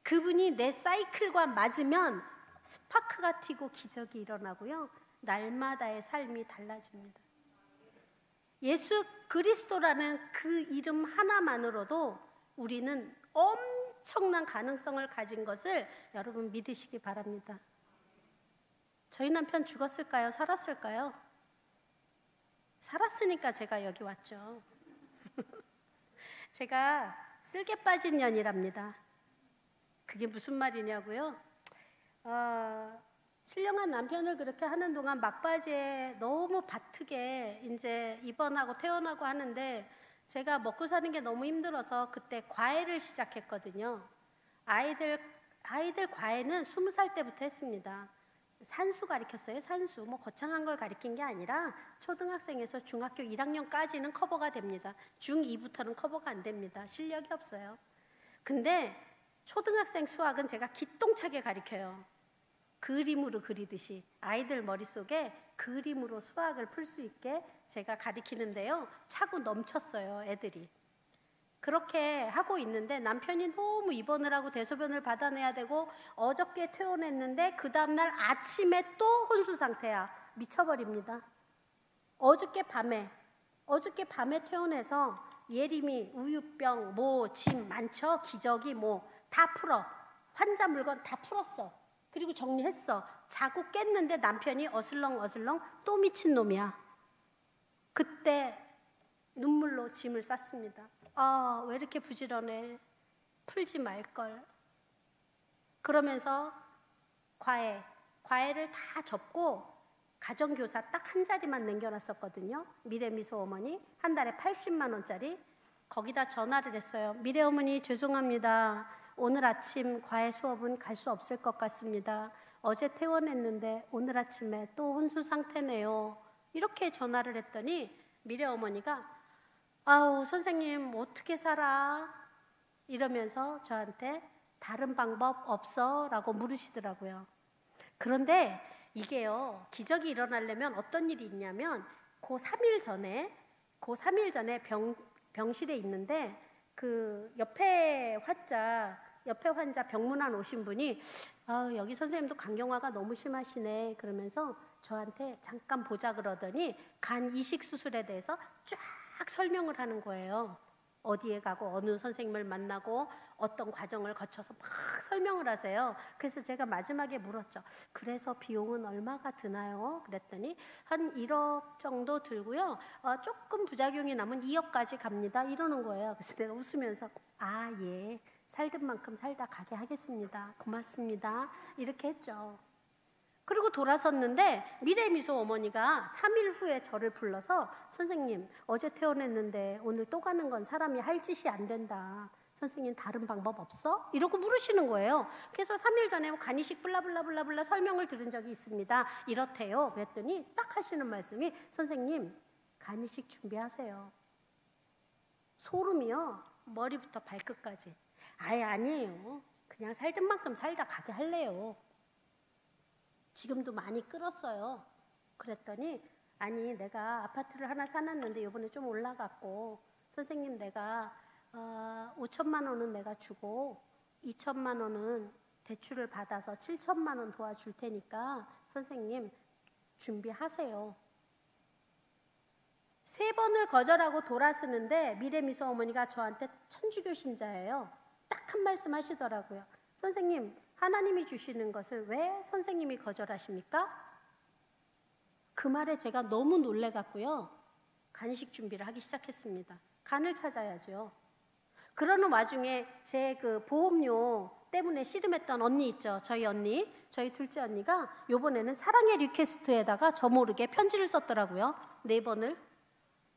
그분이 내 사이클과 맞으면 스파크가 튀고 기적이 일어나고요, 날마다의 삶이 달라집니다. 예수 그리스도라는 그 이름 하나만으로도 우리는 엄청난 가능성을 가진 것을 여러분 믿으시기 바랍니다. 저희 남편 죽었을까요? 살았을까요? 살았으니까 제가 여기 왔죠. 제가 쓸개 빠진 년이랍니다. 그게 무슨 말이냐고요? 신령한 남편을 그렇게 하는 동안 막바지에 너무 바트게 이제 입원하고 퇴원하고 하는데, 제가 먹고 사는 게 너무 힘들어서 그때 과외를 시작했거든요. 아이들 과외는 20살 때부터 했습니다. 산수 가르쳤어요. 산수. 뭐 거창한 걸 가르친 게 아니라 초등학생에서 중학교 1학년까지는 커버가 됩니다. 중2부터는 커버가 안 됩니다. 실력이 없어요. 근데 초등학생 수학은 제가 기똥차게 가르쳐요. 그림으로 그리듯이 아이들 머릿속에 그림으로 수학을 풀 수 있게 제가 가르치는데요, 차고 넘쳤어요, 애들이. 그렇게 하고 있는데 남편이 너무 입원을 하고 대소변을 받아내야 되고 어저께 퇴원했는데 그 다음날 아침에 또 혼수 상태야. 미쳐버립니다. 어저께 밤에 퇴원해서 예림이 우유병 짐 많죠? 기저귀 다 풀어. 환자 물건 다 풀었어. 그리고 정리했어. 자고 깼는데 남편이 어슬렁어슬렁 또 미친놈이야. 그때 눈물로 짐을 쌌습니다. 왜 이렇게 부지런해. 풀지 말걸. 그러면서 과외를 다 접고 가정교사 딱 한 자리만 남겨놨었거든요. 미래미소 어머니 한 달에 80만 원짜리. 거기다 전화를 했어요. 미래 어머니 죄송합니다. 오늘 아침 과외 수업은 갈 수 없을 것 같습니다. 어제 퇴원했는데 오늘 아침에 또 혼수 상태네요. 이렇게 전화를 했더니 미래 어머니가 아우 선생님 어떻게 살아? 이러면서 저한테 다른 방법 없어? 라고 물으시더라고요. 그런데 이게요, 기적이 일어나려면 어떤 일이 있냐면 그 3일 전에 병실에 있는데 그 옆에 환자 병문안 오신 분이 여기 선생님도 간경화가 너무 심하시네 그러면서 저한테 잠깐 보자 그러더니 간 이식 수술에 대해서 쫙 설명을 하는 거예요. 어디에 가고 어느 선생님을 만나고 어떤 과정을 거쳐서 막 설명을 하세요. 그래서 제가 마지막에 물었죠. 그래서 비용은 얼마가 드나요? 그랬더니 한 1억 정도 들고요. 조금 부작용이 나면 2억까지 갑니다. 이러는 거예요. 그래서 내가 웃으면서 예. 살던 만큼 살다 가게 하겠습니다. 고맙습니다. 이렇게 했죠. 그리고 돌아섰는데 미래미소 어머니가 3일 후에 저를 불러서 선생님 어제 퇴원했는데 오늘 또 가는 건 사람이 할 짓이 안 된다. 선생님 다른 방법 없어? 이러고 물으시는 거예요. 그래서 3일 전에 간이식 블라블라블라블라 설명을 들은 적이 있습니다. 이렇대요. 그랬더니 딱 하시는 말씀이 선생님 간이식 준비하세요. 소름이요. 머리부터 발끝까지. 아예 아니에요. 그냥 살던 만큼 살다 가게 할래요. 지금도 많이 끌었어요. 그랬더니 아니 내가 아파트를 하나 사놨는데 이번에 좀 올라갔고 선생님 내가 5천만 원은 내가 주고 2천만 원은 대출을 받아서 7천만 원 도와줄 테니까 선생님 준비하세요. 3번을 거절하고 돌아서는데 미래미소 어머니가 저한테 천주교 신자예요. 딱 한 말씀 하시더라고요. 선생님 하나님이 주시는 것을 왜 선생님이 거절하십니까? 그 말에 제가 너무 놀래갖고요. 간식 준비를 하기 시작했습니다. 간을 찾아야죠. 그러는 와중에 제 그 보험료 때문에 씨름했던 언니 있죠. 저희 언니, 저희 둘째 언니가 요번에는 사랑의 리퀘스트에다가 저 모르게 편지를 썼더라고요. 4번을.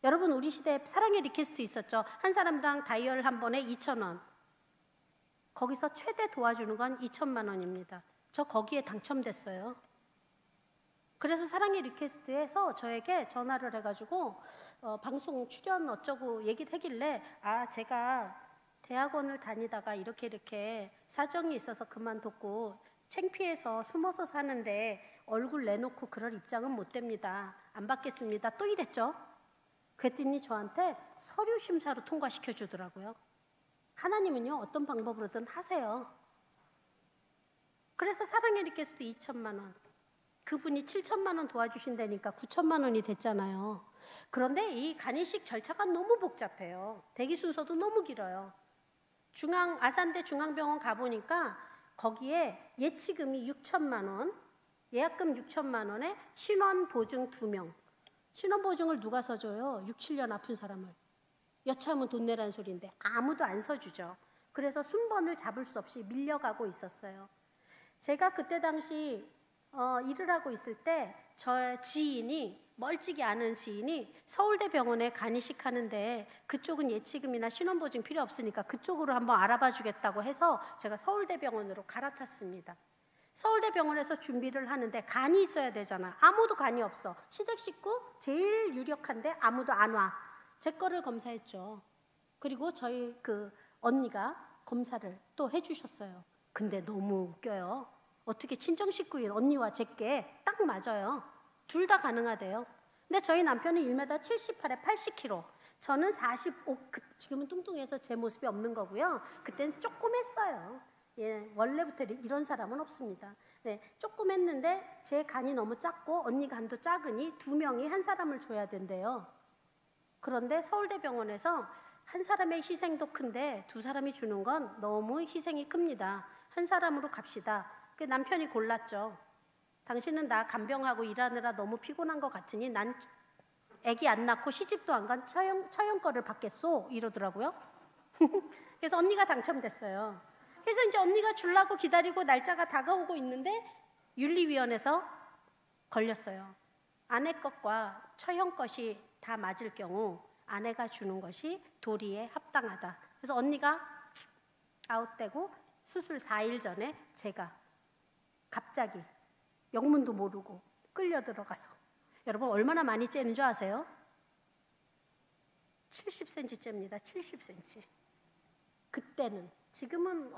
여러분 우리 시대에 사랑의 리퀘스트 있었죠. 한 사람당 다이얼 한 번에 2,000원. 거기서 최대 도와주는 건 2천만 원입니다. 저 거기에 당첨됐어요. 그래서 사랑의 리퀘스트에서 저에게 전화를 해가지고 방송 출연 어쩌고 얘기를 하길래 제가 대학원을 다니다가 이렇게 사정이 있어서 그만뒀고 창피해서 숨어서 사는데 얼굴 내놓고 그럴 입장은 못 됩니다. 안 받겠습니다. 또 이랬죠. 그랬더니 저한테 서류 심사로 통과시켜 주더라고요. 하나님은요 어떤 방법으로든 하세요. 그래서 사랑의 리퀘스트 2천만 원, 그분이 7천만 원 도와주신다니까 9천만 원이 됐잖아요. 그런데 이 간이식 절차가 너무 복잡해요. 대기 순서도 너무 길어요. 아산대 중앙병원 가보니까 거기에 예치금이 6천만 원, 예약금 6천만 원에 신원보증 2명. 신원보증을 누가 서줘요? 6, 7년 아픈 사람을. 여차하면 돈 내라는 소리인데 아무도 안 서주죠. 그래서 순번을 잡을 수 없이 밀려가고 있었어요. 제가 그때 당시 일을 하고 있을 때 저 지인이, 멀찍이 아는 지인이 서울대병원에 간이식 하는데 그쪽은 예치금이나 신원보증 필요 없으니까 그쪽으로 한번 알아봐 주겠다고 해서 제가 서울대병원으로 갈아탔습니다. 서울대병원에서 준비를 하는데 간이 있어야 되잖아. 아무도 간이 없어. 시댁 식구 제일 유력한데 아무도 안 와. 제 거를 검사했죠. 그리고 저희 그 언니가 검사를 또 해주셨어요. 근데 너무 웃겨요. 어떻게 친정 식구인 언니와 제게 딱 맞아요. 둘 다 가능하대요. 근데 저희 남편은 1m 78에 80kg. 저는 45, 지금은 뚱뚱해서 제 모습이 없는 거고요. 그때는 조금 했어요. 예, 원래부터 이런 사람은 없습니다. 네, 조금 했는데 제 간이 너무 작고 언니 간도 작으니 2명이 한 사람을 줘야 된대요. 그런데 서울대병원에서 한 사람의 희생도 큰데 2사람이 주는 건 너무 희생이 큽니다. 한 사람으로 갑시다. 그 남편이 골랐죠. 당신은 나 간병하고 일하느라 너무 피곤한 것 같으니 난 아기 안 낳고 시집도 안 간 처형 거를 받겠소 이러더라고요. 그래서 언니가 당첨됐어요. 그래서 이제 언니가 주려고 기다리고 날짜가 다가오고 있는데 윤리위원회에서 걸렸어요. 아내 것과 처형 것이 다 맞을 경우 아내가 주는 것이 도리에 합당하다. 그래서 언니가 아웃되고 수술 4일 전에 제가 갑자기 영문도 모르고 끌려 들어가서, 여러분 얼마나 많이 째는 줄 아세요? 70cm 잽니다. 70cm. 그때는, 지금은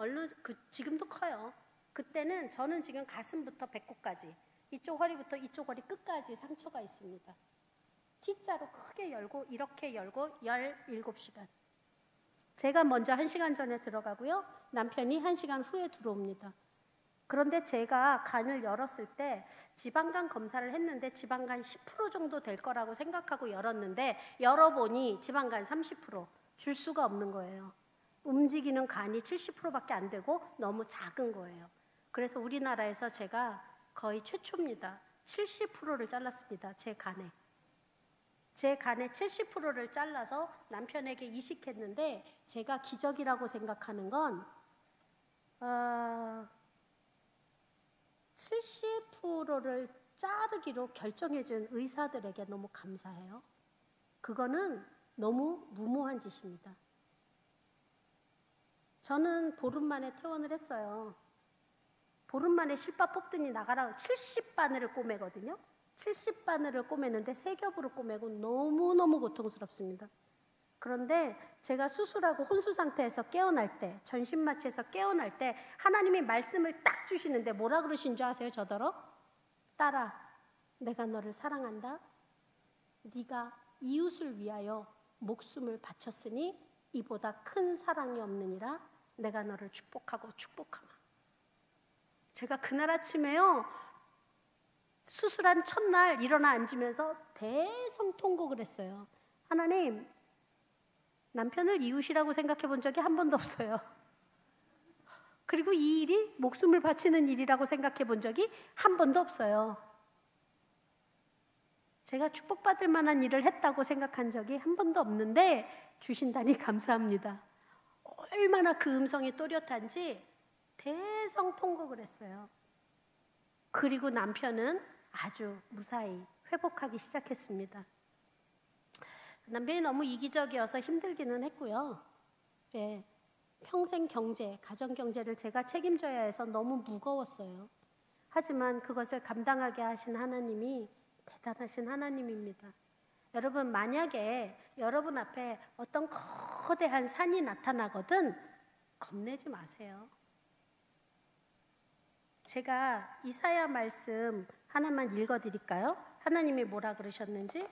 지금도 커요. 그때는 저는 지금 가슴부터 배꼽까지, 이쪽 허리부터 이쪽 허리 끝까지 상처가 있습니다. T자로 크게 열고 이렇게 열고 17시간. 제가 먼저 1시간 전에 들어가고요. 남편이 1시간 후에 들어옵니다. 그런데 제가 간을 열었을 때 지방간 검사를 했는데 지방간 10% 정도 될 거라고 생각하고 열었는데 열어보니 지방간 30%, 줄 수가 없는 거예요. 움직이는 간이 70%밖에 안 되고 너무 작은 거예요. 그래서 우리나라에서 제가 거의 최초입니다. 70%를 잘랐습니다. 제 간에 70%를 잘라서 남편에게 이식했는데, 제가 기적이라고 생각하는 건 70%를 자르기로 결정해준 의사들에게 너무 감사해요. 그거는 너무 무모한 짓입니다. 저는 보름 만에 퇴원을 했어요. 보름 만에 실밥 뽑더니 나가라고 70바늘을 꼬매거든요. 70바늘을 꼬매는데 3겹으로 꼬매고 너무너무 고통스럽습니다. 그런데 제가 수술하고 혼수 상태에서 깨어날 때, 전신마취에서 깨어날 때 하나님이 말씀을 딱 주시는데 뭐라 그러신 줄 아세요? 저더러? 딸아, 내가 너를 사랑한다. 네가 이웃을 위하여 목숨을 바쳤으니 이보다 큰 사랑이 없느니라. 내가 너를 축복하고 축복하마. 제가 그날 아침에요, 수술한 첫날 일어나 앉으면서 대성통곡을 했어요. 하나님, 남편을 이웃이라고 생각해 본 적이 한 번도 없어요. 그리고 이 일이 목숨을 바치는 일이라고 생각해 본 적이 한 번도 없어요. 제가 축복받을 만한 일을 했다고 생각한 적이 한 번도 없는데 주신다니 감사합니다. 얼마나 그 음성이 또렷한지 대성통곡을 했어요. 그리고 남편은 아주 무사히 회복하기 시작했습니다. 남편이 너무 이기적이어서 힘들기는 했고요. 네, 평생 경제, 가정 경제를 제가 책임져야 해서 너무 무거웠어요. 하지만 그것을 감당하게 하신 하나님이 대단하신 하나님입니다. 여러분, 만약에 여러분 앞에 어떤 거대한 산이 나타나거든 겁내지 마세요. 제가 이사야 말씀 하나만 읽어드릴까요? 하나님이 뭐라 그러셨는지.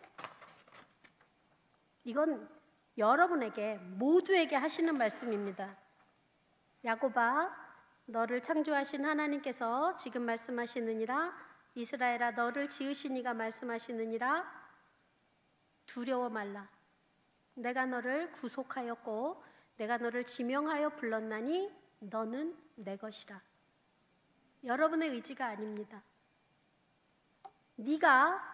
이건 여러분에게 모두에게 하시는 말씀입니다. 야곱아, 너를 창조하신 하나님께서 지금 말씀하시느니라. 이스라엘아, 너를 지으신 이가 말씀하시느니라. 두려워 말라. 내가 너를 구속하였고 내가 너를 지명하여 불렀나니 너는 내 것이라. 여러분의 의지가 아닙니다. 네가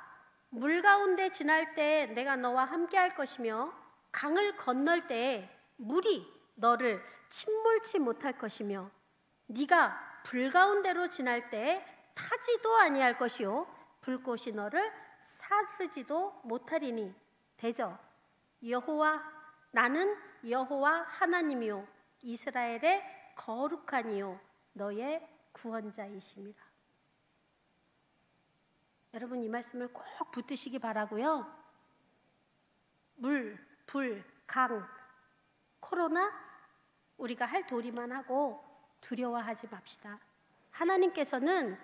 물 가운데 지날 때 내가 너와 함께 할 것이며 강을 건널 때 물이 너를 침몰치 못할 것이며 네가 불 가운데로 지날 때 타지도 아니할 것이요 불꽃이 너를 사르지도 못하리니 대저 나는 여호와 하나님이요 이스라엘의 거룩한 이요 너의 구원자이심이라. 여러분, 이 말씀을 꼭 붙드시기 바라고요. 물, 불, 강, 코로나 우리가 할 도리만 하고 두려워하지 맙시다. 하나님께서는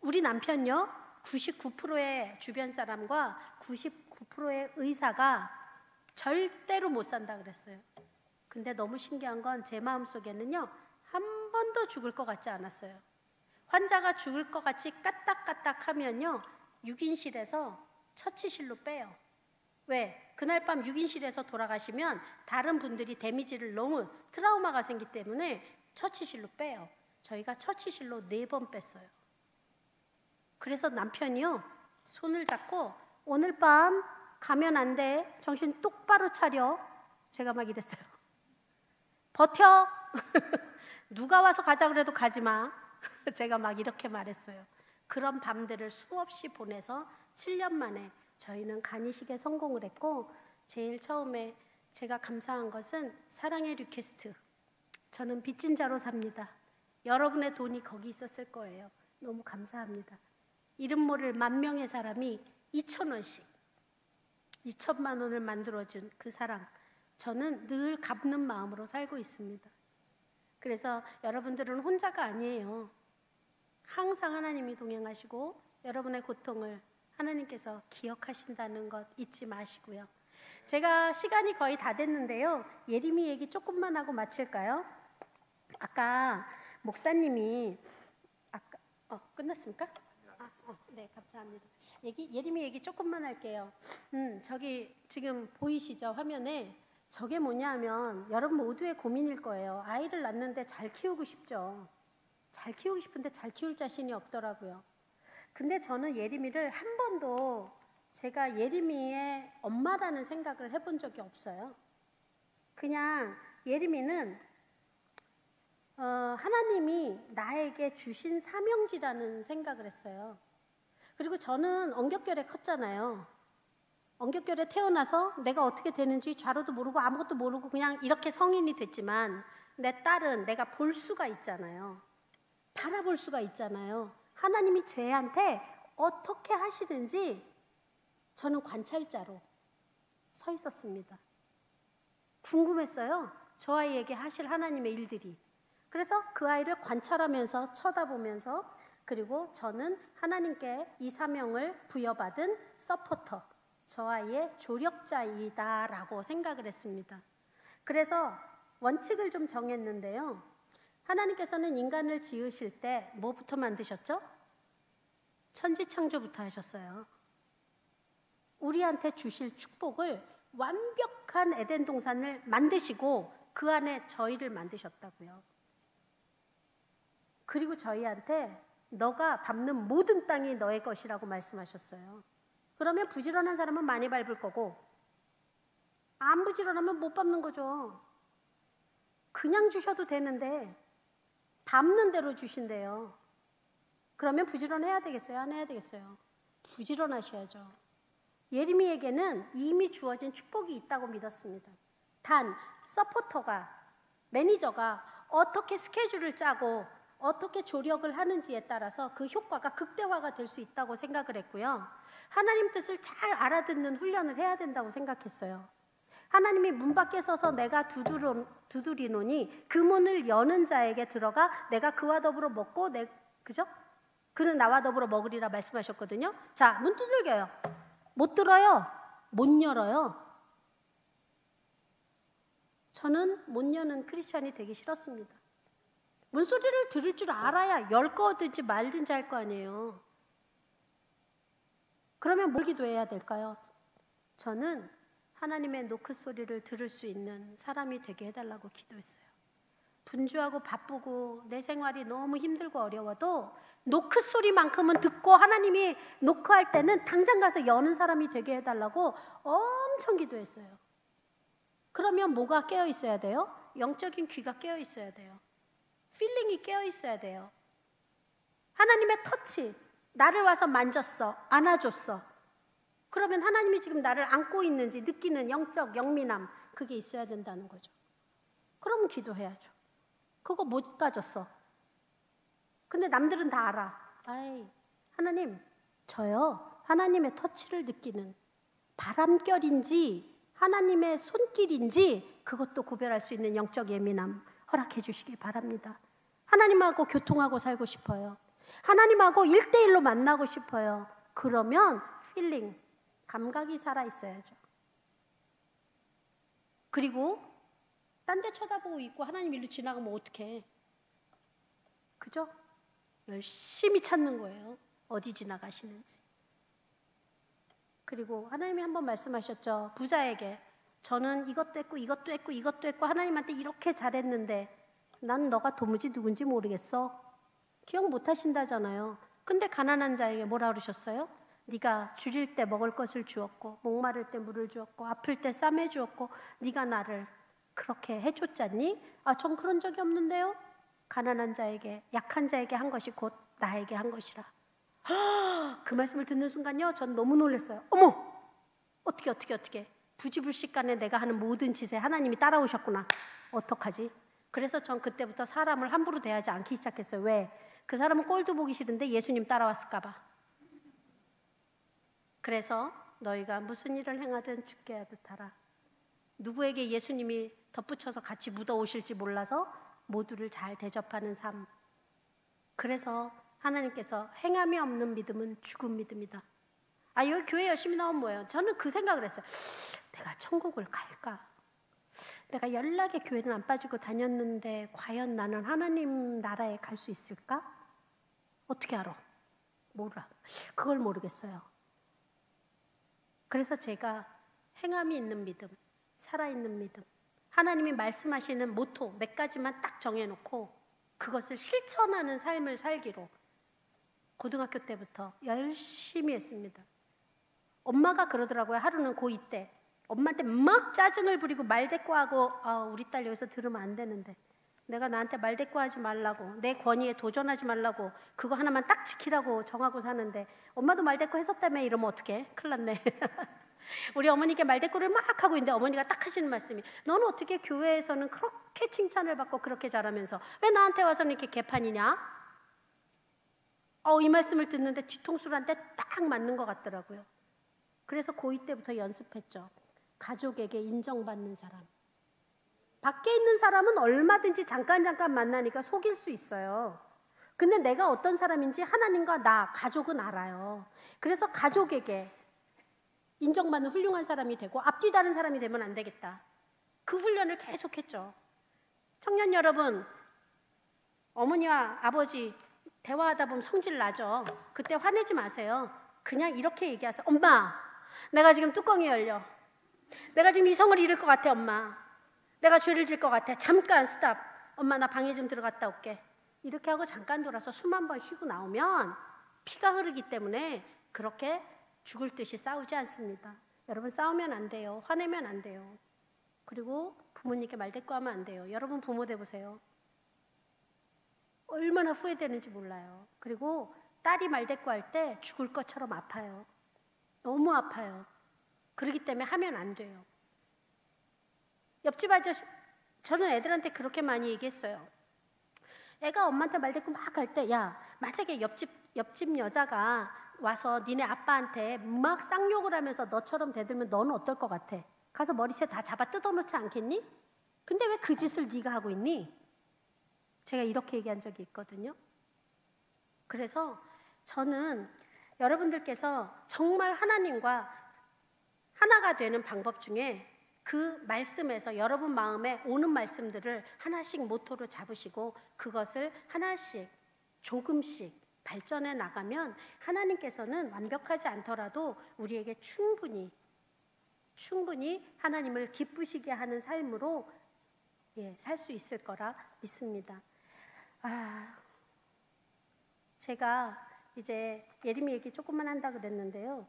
우리 남편요 99%의 주변 사람과 99%의 의사가 절대로 못 산다 그랬어요. 근데 너무 신기한 건 제 마음속에는요 한 번도 죽을 것 같지 않았어요. 환자가 죽을 것 같이 까딱까딱 하면요 6인실에서 처치실로 빼요. 왜? 그날 밤 6인실에서 돌아가시면 다른 분들이 데미지를 너무 트라우마가 생기기 때문에 처치실로 빼요. 저희가 처치실로 4번 뺐어요. 그래서 남편이요 손을 잡고 오늘 밤 가면 안 돼. 정신 똑바로 차려. 제가 막 이랬어요. 버텨. 누가 와서 가자 그래도 가지 마. 제가 막 이렇게 말했어요. 그런 밤들을 수없이 보내서 7년 만에 저희는 간이식에 성공을 했고, 제일 처음에 제가 감사한 것은 사랑의 리퀘스트. 저는 빚진 자로 삽니다. 여러분의 돈이 거기 있었을 거예요. 너무 감사합니다. 이름 모를 10,000명의 사람이 2,000원씩 2천만 원을 만들어준 그 사랑, 저는 늘 갚는 마음으로 살고 있습니다. 그래서 여러분들은 혼자가 아니에요. 항상 하나님이 동행하시고 여러분의 고통을 하나님께서 기억하신다는 것 잊지 마시고요. 제가 시간이 거의 다 됐는데요. 예림이 얘기 조금만 하고 마칠까요? 아까 목사님이 끝났습니까? 네, 감사합니다. 예림이 얘기 조금만 할게요. 저기 지금 보이시죠? 화면에. 저게 뭐냐 하면 여러분 모두의 고민일 거예요. 아이를 낳는데 잘 키우고 싶죠. 잘 키우고 싶은데 잘 키울 자신이 없더라고요. 근데 저는 예림이를 한 번도 제가 예림이의 엄마라는 생각을 해본 적이 없어요. 그냥 예림이는 하나님이 나에게 주신 사명지라는 생각을 했어요. 그리고 저는 엉겹결에 컸잖아요. 엉겹결에 태어나서 내가 어떻게 되는지 좌로도 모르고 아무것도 모르고 그냥 이렇게 성인이 됐지만 내 딸은 내가 볼 수가 있잖아요. 바라볼 수가 있잖아요. 하나님이 쟤한테 어떻게 하시는지 저는 관찰자로 서 있었습니다. 궁금했어요. 저 아이에게 하실 하나님의 일들이. 그래서 그 아이를 관찰하면서 쳐다보면서, 그리고 저는 하나님께 이 사명을 부여받은 서포터, 저 아이의 조력자이다라고 생각을 했습니다. 그래서 원칙을 좀 정했는데요. 하나님께서는 인간을 지으실 때 뭐부터 만드셨죠? 천지창조부터 하셨어요. 우리한테 주실 축복을 완벽한 에덴 동산을 만드시고 그 안에 저희를 만드셨다고요. 그리고 저희한테 너가 밟는 모든 땅이 너의 것이라고 말씀하셨어요. 그러면 부지런한 사람은 많이 밟을 거고 안 부지런하면 못 밟는 거죠. 그냥 주셔도 되는데 밟는 대로 주신대요. 그러면 부지런해야 되겠어요? 안 해야 되겠어요? 부지런하셔야죠. 예레미야에게는 이미 주어진 축복이 있다고 믿었습니다. 단 서포터가, 매니저가 어떻게 스케줄을 짜고 어떻게 조력을 하는지에 따라서 그 효과가 극대화가 될 수 있다고 생각을 했고요. 하나님 뜻을 잘 알아듣는 훈련을 해야 된다고 생각했어요. 하나님이 문 밖에 서서 내가 두드리노니 그 문을 여는 자에게 들어가 내가 그와 더불어 먹고 그죠? 그는 나와 더불어 먹으리라 말씀하셨거든요. 자, 문 두들겨요. 못 들어요. 못 열어요. 저는 못 여는 크리스찬이 되기 싫었습니다. 문소리를 들을 줄 알아야 열 거든지 말든지 할 거 아니에요. 그러면 뭘 기도해야 될까요? 저는 하나님의 노크 소리를 들을 수 있는 사람이 되게 해달라고 기도했어요. 분주하고 바쁘고 내 생활이 너무 힘들고 어려워도 노크 소리만큼은 듣고 하나님이 노크할 때는 당장 가서 여는 사람이 되게 해달라고 엄청 기도했어요. 그러면 뭐가 깨어 있어야 돼요? 영적인 귀가 깨어 있어야 돼요. 필링이 깨어 있어야 돼요. 하나님의 터치, 나를 와서 만졌어, 안아줬어. 그러면 하나님이 지금 나를 안고 있는지 느끼는 영적 영민함, 그게 있어야 된다는 거죠. 그럼 기도해야죠. 그거 못 가졌어. 근데 남들은 다 알아. 아이, 하나님, 저요 하나님의 터치를 느끼는 바람결인지 하나님의 손길인지 그것도 구별할 수 있는 영적 예민함 허락해 주시기 바랍니다. 하나님하고 교통하고 살고 싶어요. 하나님하고 1대1로 만나고 싶어요. 그러면 필링, 감각이 살아있어야죠. 그리고 딴 데 쳐다보고 있고 하나님 일로 지나가면 어떡해. 그죠? 열심히 찾는 거예요. 어디 지나가시는지. 그리고 하나님이 한번 말씀하셨죠. 부자에게 저는 이것도 했고 이것도 했고 이것도 했고 하나님한테 이렇게 잘했는데 난 너가 도무지 누군지 모르겠어. 기억 못 하신다잖아요. 근데 가난한 자에게 뭐라 그러셨어요? 네가 줄일 때 먹을 것을 주었고 목마를 때 물을 주었고 아플 때 쌈해 주었고 네가 나를 그렇게 해줬잖니? 아, 전 그런 적이 없는데요. 가난한 자에게, 약한 자에게 한 것이 곧 나에게 한 것이라. 그 말씀을 듣는 순간요, 전 너무 놀랐어요. 어머! 어떻게 부지불식간에 내가 하는 모든 짓에 하나님이 따라오셨구나. 어떡하지? 그래서 전 그때부터 사람을 함부로 대하지 않기 시작했어요. 왜? 그 사람은 꼴도 보기 싫은데 예수님 따라왔을까 봐. 그래서 너희가 무슨 일을 행하든 죽게 하듯 하라. 누구에게 예수님이 덧붙여서 같이 묻어오실지 몰라서 모두를 잘 대접하는 삶. 그래서 하나님께서 행함이 없는 믿음은 죽은 믿음이다. 아, 여기 교회 열심히 나오면 뭐예요? 저는 그 생각을 했어요. 내가 천국을 갈까? 내가 연락에 교회는 안 빠지고 다녔는데 과연 나는 하나님 나라에 갈 수 있을까? 어떻게 알아? 몰라. 그걸 모르겠어요. 그래서 제가 행함이 있는 믿음, 살아있는 믿음, 하나님이 말씀하시는 모토 몇 가지만 딱 정해놓고 그것을 실천하는 삶을 살기로 고등학교 때부터 열심히 했습니다. 엄마가 그러더라고요. 하루는 고2 때 엄마한테 막 짜증을 부리고 말대꾸하고 우리 딸 여기서 들으면 안 되는데 내가 나한테 말대꾸하지 말라고, 내 권위에 도전하지 말라고, 그거 하나만 딱 지키라고 정하고 사는데 엄마도 말대꾸 했었다며. 이러면 어떡해? 큰일 났네. 우리 어머니께 말대꾸를 막 하고 있는데 어머니가 딱 하시는 말씀이, 너는 어떻게 교회에서는 그렇게 칭찬을 받고 그렇게 잘하면서 왜 나한테 와서는 이렇게 개판이냐? 이 말씀을 듣는데 뒤통수를 한 대 딱 맞는 것 같더라고요. 그래서 고2 때부터 연습했죠. 가족에게 인정받는 사람. 밖에 있는 사람은 얼마든지 잠깐 만나니까 속일 수 있어요. 근데 내가 어떤 사람인지 하나님과 나, 가족은 알아요. 그래서 가족에게 인정받는 훌륭한 사람이 되고 앞뒤 다른 사람이 되면 안 되겠다. 그 훈련을 계속했죠. 청년 여러분, 어머니와 아버지 대화하다 보면 성질 나죠. 그때 화내지 마세요. 그냥 이렇게 얘기하세요. 엄마, 내가 지금 뚜껑이 열려. 내가 지금 이성을 잃을 것 같아, 엄마. 내가 죄를 질 것 같아. 잠깐 스탑. 엄마, 나 방에 좀 들어갔다 올게. 이렇게 하고 잠깐 돌아서 숨 한 번 쉬고 나오면 피가 흐르기 때문에 그렇게 죽을 듯이 싸우지 않습니다. 여러분, 싸우면 안 돼요. 화내면 안 돼요. 그리고 부모님께 말대꾸하면 안 돼요. 여러분 부모 돼보세요. 얼마나 후회되는지 몰라요. 그리고 딸이 말대꾸할 때 죽을 것처럼 아파요. 너무 아파요. 그렇기 때문에 하면 안 돼요. 옆집 아저씨, 저는 애들한테 그렇게 많이 얘기했어요. 애가 엄마한테 말대꾸 막 할 때, 야, 만약에 옆집 여자가 와서 니네 아빠한테 막 쌍욕을 하면서 너처럼 대들면 너는 어떨 것 같아? 가서 머리채 다 잡아 뜯어놓지 않겠니? 근데 왜 그 짓을 네가 하고 있니? 제가 이렇게 얘기한 적이 있거든요. 그래서 저는 여러분들께서 정말 하나님과 하나가 되는 방법 중에 그 말씀에서 여러분 마음에 오는 말씀들을 하나씩 모토로 잡으시고 그것을 하나씩 조금씩 발전해 나가면 하나님께서는 완벽하지 않더라도 우리에게 충분히 하나님을 기쁘시게 하는 삶으로 살 수 있을 거라 믿습니다. 제가 이제 예림이 얘기 조금만 한다 그랬는데요.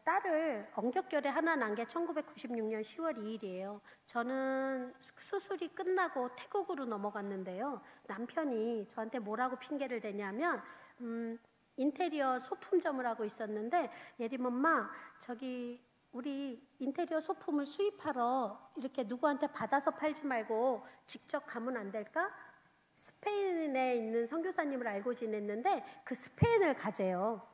딸을 엄격결에 하나 낳은 게 1996년 10월 2일이에요. 저는 수술이 끝나고 태국으로 넘어갔는데요. 남편이 저한테 뭐라고 핑계를 대냐면 인테리어 소품점을 하고 있었는데, 예림 엄마, 저기 우리 인테리어 소품을 수입하러 이렇게 누구한테 받아서 팔지 말고 직접 가면 안 될까? 스페인에 있는 선교사님을 알고 지냈는데 그 스페인을 가재요.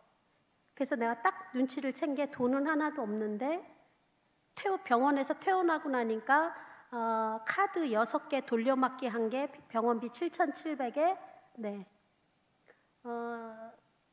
그래서 내가 딱 눈치를 챈 게 돈은 하나도 없는데 병원에서 퇴원하고 나니까 카드 6개 돌려막기 한 게 병원비 7,700에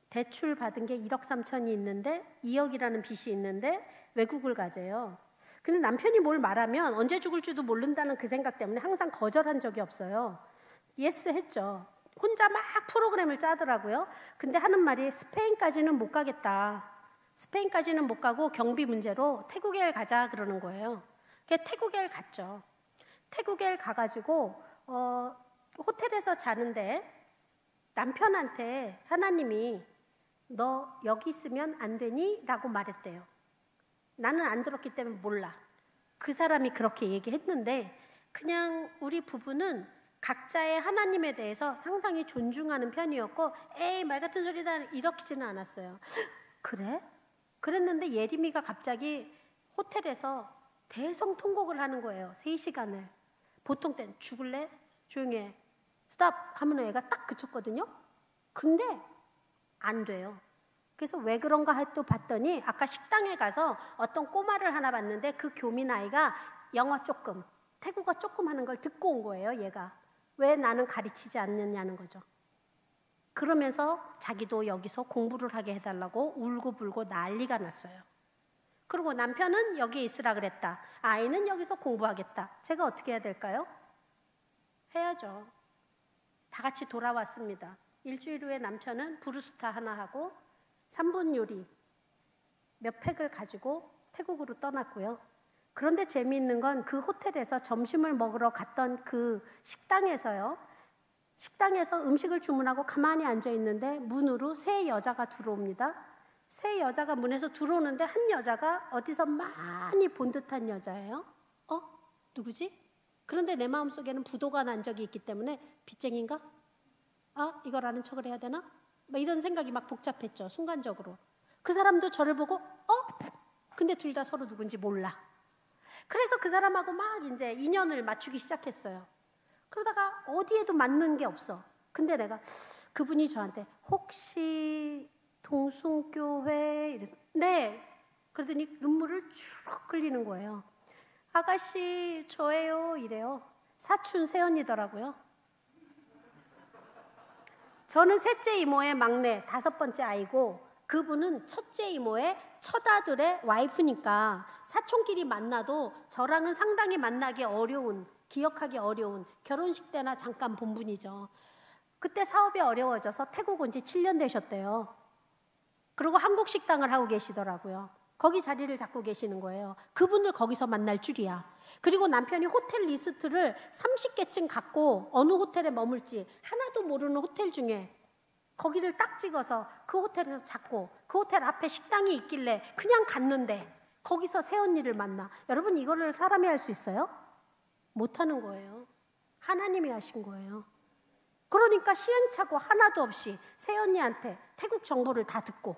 대출 받은 게 1억 3천이 있는데 2억이라는 빚이 있는데 외국을 가재요. 근데 남편이 뭘 말하면 언제 죽을지도 모른다는 그 생각 때문에 항상 거절한 적이 없어요. 예스 했죠. 혼자 막 프로그램을 짜더라고요. 근데 하는 말이 스페인까지는 못 가겠다. 스페인까지는 못 가고 경비 문제로 태국에 가자 그러는 거예요. 그래서 태국에 갔죠. 태국에 가가지고 호텔에서 자는데 남편한테 하나님이 너 여기 있으면 안 되니? 라고 말했대요. 나는 안 들었기 때문에 몰라. 그 사람이 그렇게 얘기했는데 그냥 우리 부부는 각자의 하나님에 대해서 상당히 존중하는 편이었고 에이 말 같은 소리다 이렇지는 않았어요. 그래? 그랬는데 예림이가 갑자기 호텔에서 대성통곡을 하는 거예요. 3시간을. 보통 때는 죽을래? 조용히 해. 스탑! 하면 애가 딱 그쳤거든요. 근데 안 돼요. 그래서 왜 그런가 또 봤더니 아까 식당에 가서 어떤 꼬마를 하나 봤는데 그 교민 아이가 영어 조금, 태국어 조금 하는 걸 듣고 온 거예요. 얘가. 왜 나는 가르치지 않느냐는 거죠. 그러면서 자기도 여기서 공부를 하게 해달라고 울고불고 난리가 났어요. 그리고 남편은 여기 있으라 그랬다. 아이는 여기서 공부하겠다. 제가 어떻게 해야 될까요? 해야죠. 다 같이 돌아왔습니다. 일주일 후에 남편은 브루스타 하나 하고 3분 요리 몇 팩을 가지고 태국으로 떠났고요. 그런데 재미있는 건 그 호텔에서 점심을 먹으러 갔던 그 식당에서요. 식당에서 음식을 주문하고 가만히 앉아 있는데 문으로 세 여자가 들어옵니다. 세 여자가 문에서 들어오는데 한 여자가 어디서 많이 본 듯한 여자예요. 누구지? 그런데 내 마음속에는 부도가 난 적이 있기 때문에 빚쟁인가? 아, 이걸 아는 척을 해야 되나? 막 이런 생각이 막 복잡했죠. 순간적으로. 그 사람도 저를 보고 근데 둘 다 서로 누군지 몰라. 그래서 그 사람하고 막 이제 인연을 맞추기 시작했어요. 그러다가 어디에도 맞는 게 없어. 근데 내가 그분이 저한테 혹시 동숭교회 이래서 네. 그러더니 눈물을 주룩 흘리는 거예요. 아가씨 저예요 이래요. 사춘 새언니더라고요. 저는 셋째 이모의 막내 5번째 아이고 그분은 첫째 이모의 첫아들의 와이프니까 사촌끼리 만나도 저랑은 상당히 만나기 어려운, 기억하기 어려운 결혼식 때나 잠깐 본 분이죠. 그때 사업이 어려워져서 태국 온 지 7년 되셨대요. 그리고 한국 식당을 하고 계시더라고요. 거기 자리를 잡고 계시는 거예요. 그분을 거기서 만날 줄이야. 그리고 남편이 호텔 리스트를 30개쯤 갖고 어느 호텔에 머물지 하나도 모르는 호텔 중에 거기를 딱 찍어서 그 호텔에서 잡고 그 호텔 앞에 식당이 있길래 그냥 갔는데 거기서 새언니를 만나. 여러분 이거를 사람이 할 수 있어요? 못하는 거예요. 하나님이 하신 거예요. 그러니까 시행착오 하나도 없이 새언니한테 태국 정보를 다 듣고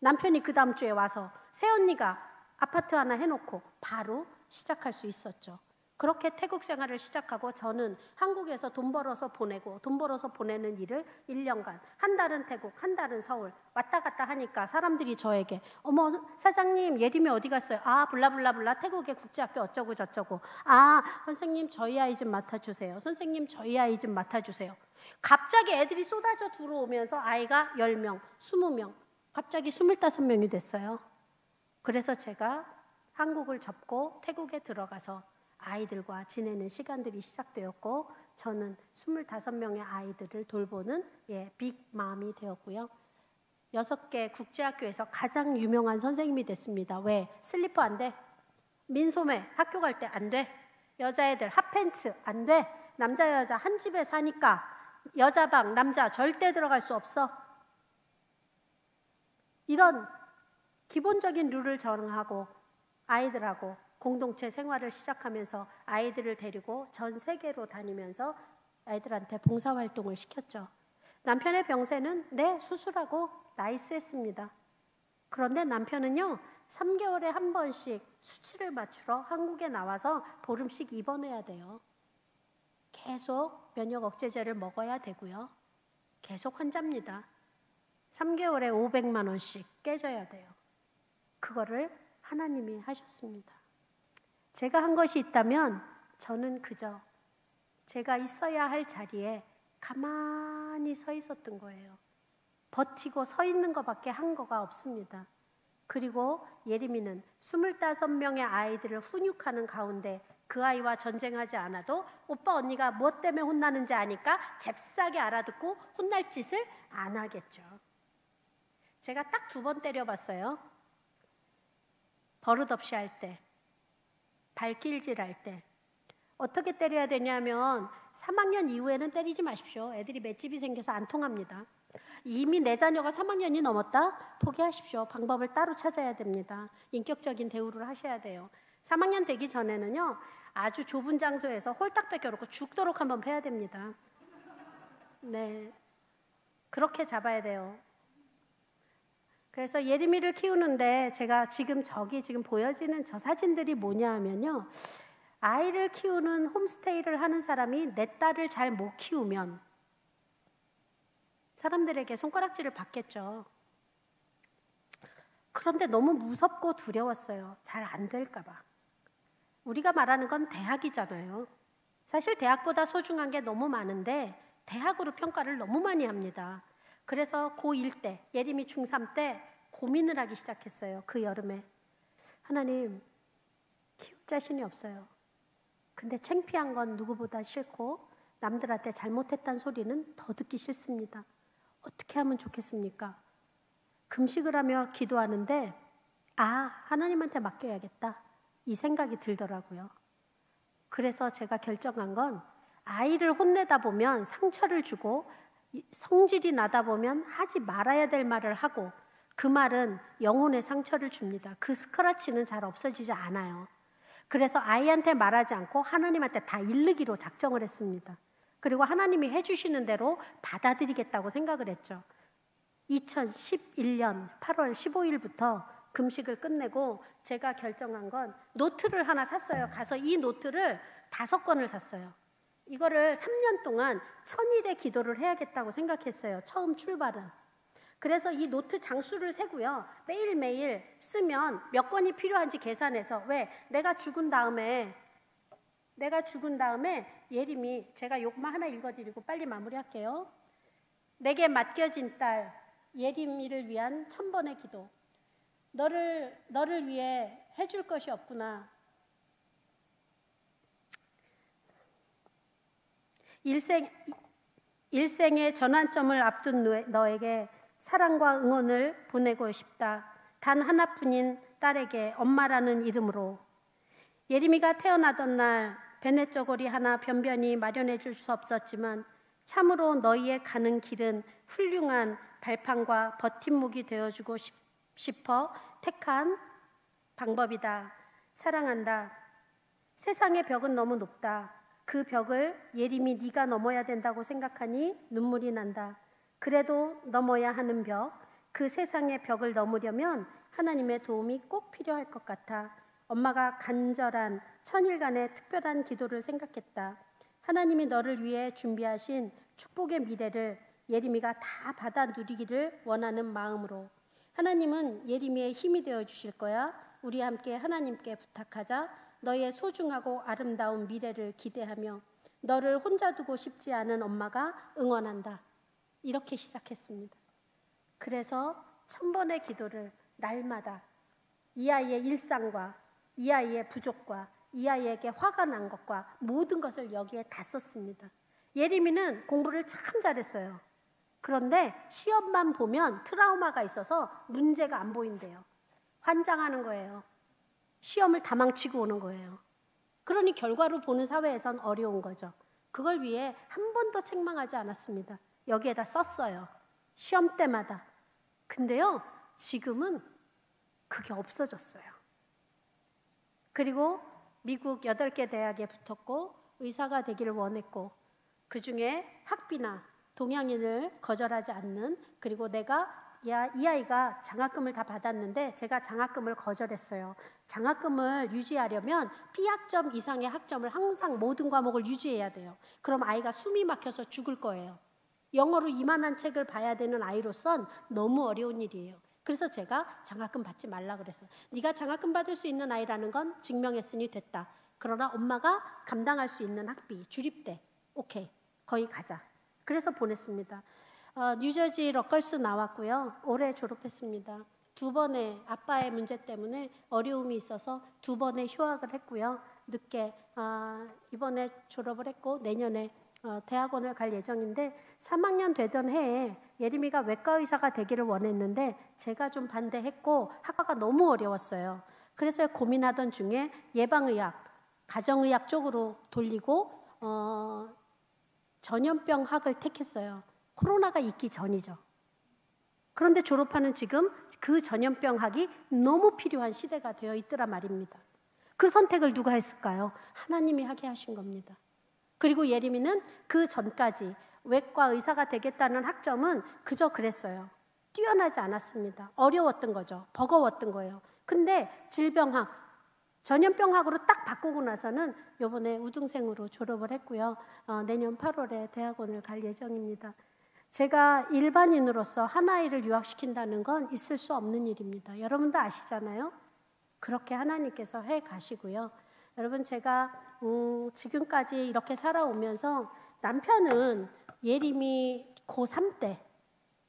남편이 그 다음 주에 와서 새언니가 아파트 하나 해놓고 바로 시작할 수 있었죠. 그렇게 태국 생활을 시작하고 저는 한국에서 돈 벌어서 보내고 돈 벌어서 보내는 일을 1년간 한 달은 태국 한 달은 서울 왔다 갔다 하니까 사람들이 저에게 어머 사장님 예림이 어디 갔어요? 아 블라블라블라 태국의 국제학교 어쩌고 저쩌고. 아 선생님 저희 아이 좀 맡아주세요. 선생님 저희 아이 좀 맡아주세요. 갑자기 애들이 쏟아져 들어오면서 아이가 10명 20명 갑자기 25명이 됐어요. 그래서 제가 한국을 접고 태국에 들어가서 아이들과 지내는 시간들이 시작되었고 저는 25명의 아이들을 돌보는 빅맘이 되었고요. 6개 국제학교에서 가장 유명한 선생님이 됐습니다. 왜? 슬리퍼 안 돼. 민소매 학교 갈 때 안 돼. 여자애들 핫팬츠 안 돼. 남자 여자 한 집에 사니까 여자방 남자 절대 들어갈 수 없어. 이런 기본적인 룰을 정하고 아이들하고 공동체 생활을 시작하면서 아이들을 데리고 전 세계로 다니면서 아이들한테 봉사활동을 시켰죠. 남편의 병세는 네 수술하고 나이스했습니다. 그런데 남편은요 3개월에 한 번씩 수치를 맞추러 한국에 나와서 보름씩 입원해야 돼요. 계속 면역 억제제를 먹어야 되고요. 계속 환자입니다. 3개월에 500만 원씩 깨져야 돼요. 그거를 하나님이 하셨습니다. 제가 한 것이 있다면 저는 그저 제가 있어야 할 자리에 가만히 서 있었던 거예요. 버티고 서 있는 것밖에 한 거가 없습니다. 그리고 예림이는 25명의 아이들을 훈육하는 가운데 그 아이와 전쟁하지 않아도 오빠 언니가 무엇 때문에 혼나는지 아니까 잽싸게 알아듣고 혼날 짓을 안 하겠죠. 제가 딱 2번 때려봤어요. 버릇없이 할 때, 발길질 할 때. 어떻게 때려야 되냐면 3학년 이후에는 때리지 마십시오. 애들이 맷집이 생겨서 안 통합니다. 이미 내 자녀가 3학년이 넘었다? 포기하십시오. 방법을 따로 찾아야 됩니다. 인격적인 대우를 하셔야 돼요. 3학년 되기 전에는요 아주 좁은 장소에서 홀딱 뺏겨놓고 죽도록 한번 패야 됩니다. 네, 그렇게 잡아야 돼요. 그래서 예림이를 키우는데 제가 저기 보여지는 저 사진들이 뭐냐 하면요, 아이를 키우는 홈스테이를 하는 사람이 내 딸을 잘 못 키우면 사람들에게 손가락질을 받겠죠. 그런데 너무 무섭고 두려웠어요. 잘 안 될까 봐. 우리가 말하는 건 대학이잖아요. 사실 대학보다 소중한 게 너무 많은데 대학으로 평가를 너무 많이 합니다. 그래서 고1 때, 예림이 중3 때 고민을 하기 시작했어요. 그 여름에. 하나님, 키울 자신이 없어요. 근데 창피한 건 누구보다 싫고 남들한테 잘못했다는 소리는 더 듣기 싫습니다. 어떻게 하면 좋겠습니까? 금식을 하며 기도하는데 하나님한테 맡겨야겠다 이 생각이 들더라고요. 그래서 제가 결정한 건 아이를 혼내다 보면 상처를 주고 성질이 나다 보면 하지 말아야 될 말을 하고 그 말은 영혼의 상처를 줍니다. 그 스크래치는 잘 없어지지 않아요. 그래서 아이한테 말하지 않고 하나님한테 다 일르기로 작정을 했습니다. 그리고 하나님이 해주시는 대로 받아들이겠다고 생각을 했죠. 2011년 8월 15일부터 금식을 끝내고 제가 결정한 건 노트를 하나 샀어요. 가서 이 노트를 5권을 샀어요. 이거를 3년 동안 1000일의 기도를 해야겠다고 생각했어요. 처음 출발은. 그래서 이 노트 장수를 세고요. 매일매일 쓰면 몇 권이 필요한지 계산해서, 왜? 내가 죽은 다음에 예림이, 제가 요것만 하나 읽어드리고 빨리 마무리할게요. 내게 맡겨진 딸 예림이를 위한 1000번의 기도. 너를 위해 해줄 것이 없구나. 일생의 전환점을 앞둔 너에게 사랑과 응원을 보내고 싶다. 단 하나뿐인 딸에게 엄마라는 이름으로. 예림이가 태어나던 날 베네 저고리 하나 변변히 마련해 줄 수 없었지만 참으로 너희의 가는 길은 훌륭한 발판과 버팀목이 되어주고 싶어 택한 방법이다. 사랑한다. 세상의 벽은 너무 높다. 그 벽을 예림이 네가 넘어야 된다고 생각하니 눈물이 난다. 그래도 넘어야 하는 벽, 그 세상의 벽을 넘으려면 하나님의 도움이 꼭 필요할 것 같아. 엄마가 간절한 1000일간의 특별한 기도를 생각했다. 하나님이 너를 위해 준비하신 축복의 미래를 예림이가 다 받아 누리기를 원하는 마음으로. 하나님은 예림이의 힘이 되어 주실 거야. 우리 함께 하나님께 부탁하자. 너의 소중하고 아름다운 미래를 기대하며 너를 혼자 두고 싶지 않은 엄마가 응원한다. 이렇게 시작했습니다. 그래서 1000번의 기도를 날마다 이 아이의 일상과 이 아이의 부족과 이 아이에게 화가 난 것과 모든 것을 여기에 다 썼습니다. 예림이는 공부를 참 잘했어요. 그런데 시험만 보면 트라우마가 있어서 문제가 안 보인대요. 환장하는 거예요. 시험을 다 망치고 오는 거예요. 그러니 결과로 보는 사회에선 어려운 거죠. 그걸 위해 한 번도 책망하지 않았습니다. 여기에다 썼어요. 시험 때마다. 근데요, 지금은 그게 없어졌어요. 그리고 미국 8개 대학에 붙었고 의사가 되기를 원했고, 그 중에 학비나 동양인을 거절하지 않는, 그리고 이 아이가 장학금을 다 받았는데 제가 장학금을 거절했어요. 장학금을 유지하려면 B학점 이상의 학점을 항상 모든 과목을 유지해야 돼요. 그럼 아이가 숨이 막혀서 죽을 거예요. 영어로 이만한 책을 봐야 되는 아이로선 너무 어려운 일이에요. 그래서 제가 장학금 받지 말라 그랬어요. 네가 장학금 받을 수 있는 아이라는 건 증명했으니 됐다. 그러나 엄마가 감당할 수 있는 학비, 주립대, 오케이, 거기 가자. 그래서 보냈습니다. 뉴저지 러컬스 나왔고요. 올해 졸업했습니다. 2번의 아빠의 문제 때문에 어려움이 있어서 2번의 휴학을 했고요. 늦게 이번에 졸업을 했고 내년에 대학원을 갈 예정인데, 3학년 되던 해에 예림이가 외과 의사가 되기를 원했는데 제가 좀 반대했고 학과가 너무 어려웠어요. 그래서 고민하던 중에 예방의학, 가정의학 쪽으로 돌리고 전염병학을 택했어요. 코로나가 있기 전이죠. 그런데 졸업하는 지금 그 전염병학이 너무 필요한 시대가 되어 있더라 말입니다. 그 선택을 누가 했을까요? 하나님이 하게 하신 겁니다. 그리고 예림이는 그 전까지 외과 의사가 되겠다는 학점은 그저 그랬어요. 뛰어나지 않았습니다. 어려웠던 거죠. 버거웠던 거예요. 근데 질병학, 전염병학으로 딱 바꾸고 나서는 이번에 우등생으로 졸업을 했고요. 내년 8월에 대학원을 갈 예정입니다. 제가 일반인으로서 한 아이를 유학시킨다는 건 있을 수 없는 일입니다. 여러분도 아시잖아요. 그렇게 하나님께서 해 가시고요. 여러분, 제가 지금까지 이렇게 살아오면서 남편은 예림이 고3 때,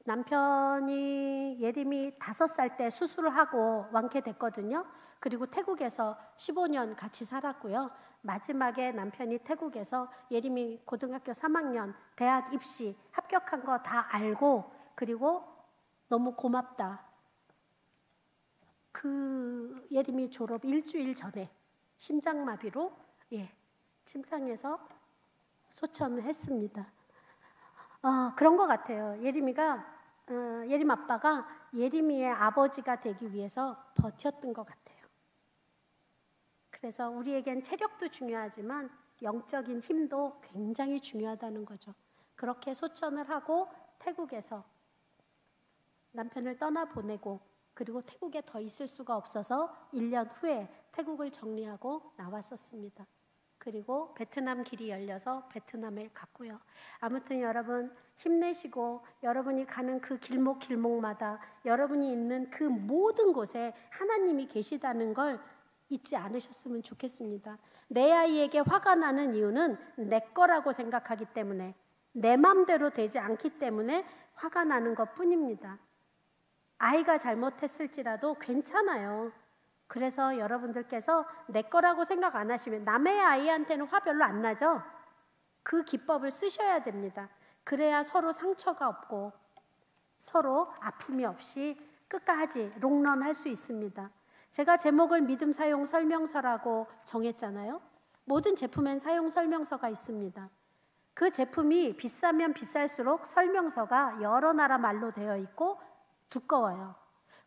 남편이 예림이 5살 때 수술을 하고 완쾌됐거든요. 그리고 태국에서 15년 같이 살았고요. 마지막에 남편이 태국에서 예림이 고등학교 3학년 대학 입시 합격한 거 다 알고, 그리고 너무 고맙다. 그 예림이 졸업 일주일 전에 심장마비로 침상에서 소천을 했습니다. 그런 것 같아요. 예림 아빠가 예림이의 아버지가 되기 위해서 버텼던 것 같아요. 그래서 우리에겐 체력도 중요하지만 영적인 힘도 굉장히 중요하다는 거죠. 그렇게 소천을 하고 태국에서 남편을 떠나보내고 그리고 태국에 더 있을 수가 없어서 1년 후에 태국을 정리하고 나왔었습니다. 그리고 베트남 길이 열려서 베트남에 갔고요. 아무튼 여러분 힘내시고 여러분이 가는 그 길목길목마다 여러분이 있는 그 모든 곳에 하나님이 계시다는 걸 잊지 않으셨으면 좋겠습니다. 내 아이에게 화가 나는 이유는 내 거라고 생각하기 때문에 내 맘대로 되지 않기 때문에 화가 나는 것뿐입니다. 아이가 잘못했을지라도 괜찮아요. 그래서 여러분들께서 내 거라고 생각 안 하시면 남의 아이한테는 화 별로 안 나죠? 그 기법을 쓰셔야 됩니다. 그래야 서로 상처가 없고 서로 아픔이 없이 끝까지 롱런할 수 있습니다. 제가 제목을 믿음 사용 설명서라고 정했잖아요. 모든 제품엔 사용 설명서가 있습니다. 그 제품이 비싸면 비쌀수록 설명서가 여러 나라 말로 되어 있고 두꺼워요.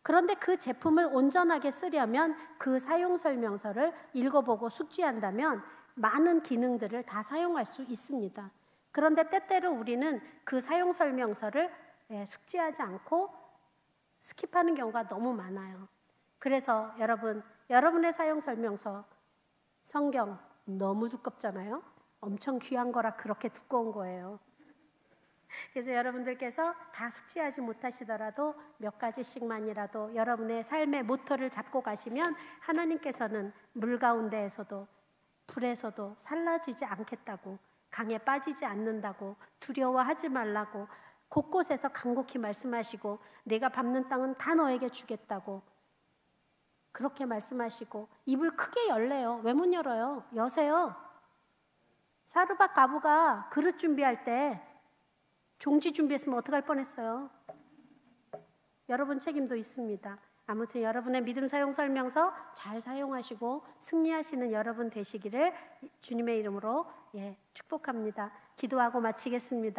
그런데 그 제품을 온전하게 쓰려면 그 사용 설명서를 읽어보고 숙지한다면 많은 기능들을 다 사용할 수 있습니다. 그런데 때때로 우리는 그 사용 설명서를 숙지하지 않고 스킵하는 경우가 너무 많아요. 그래서 여러분의 사용 설명서, 성경 너무 두껍잖아요. 엄청 귀한 거라 그렇게 두꺼운 거예요. 그래서 여러분들께서 다 숙지하지 못하시더라도 몇 가지씩만이라도 여러분의 삶의 모토를 잡고 가시면 하나님께서는 물 가운데에서도 불에서도 살라지지 않겠다고, 강에 빠지지 않는다고, 두려워하지 말라고 곳곳에서 간곡히 말씀하시고 내가 밟는 땅은 다 너에게 주겠다고 그렇게 말씀하시고 입을 크게 열래요. 왜 못 열어요? 여세요. 사르밧 가부가 그릇 준비할 때 종지 준비했으면 어떡할 뻔했어요. 여러분 책임도 있습니다. 아무튼 여러분의 믿음 사용 설명서 잘 사용하시고 승리하시는 여러분 되시기를 주님의 이름으로 축복합니다. 기도하고 마치겠습니다.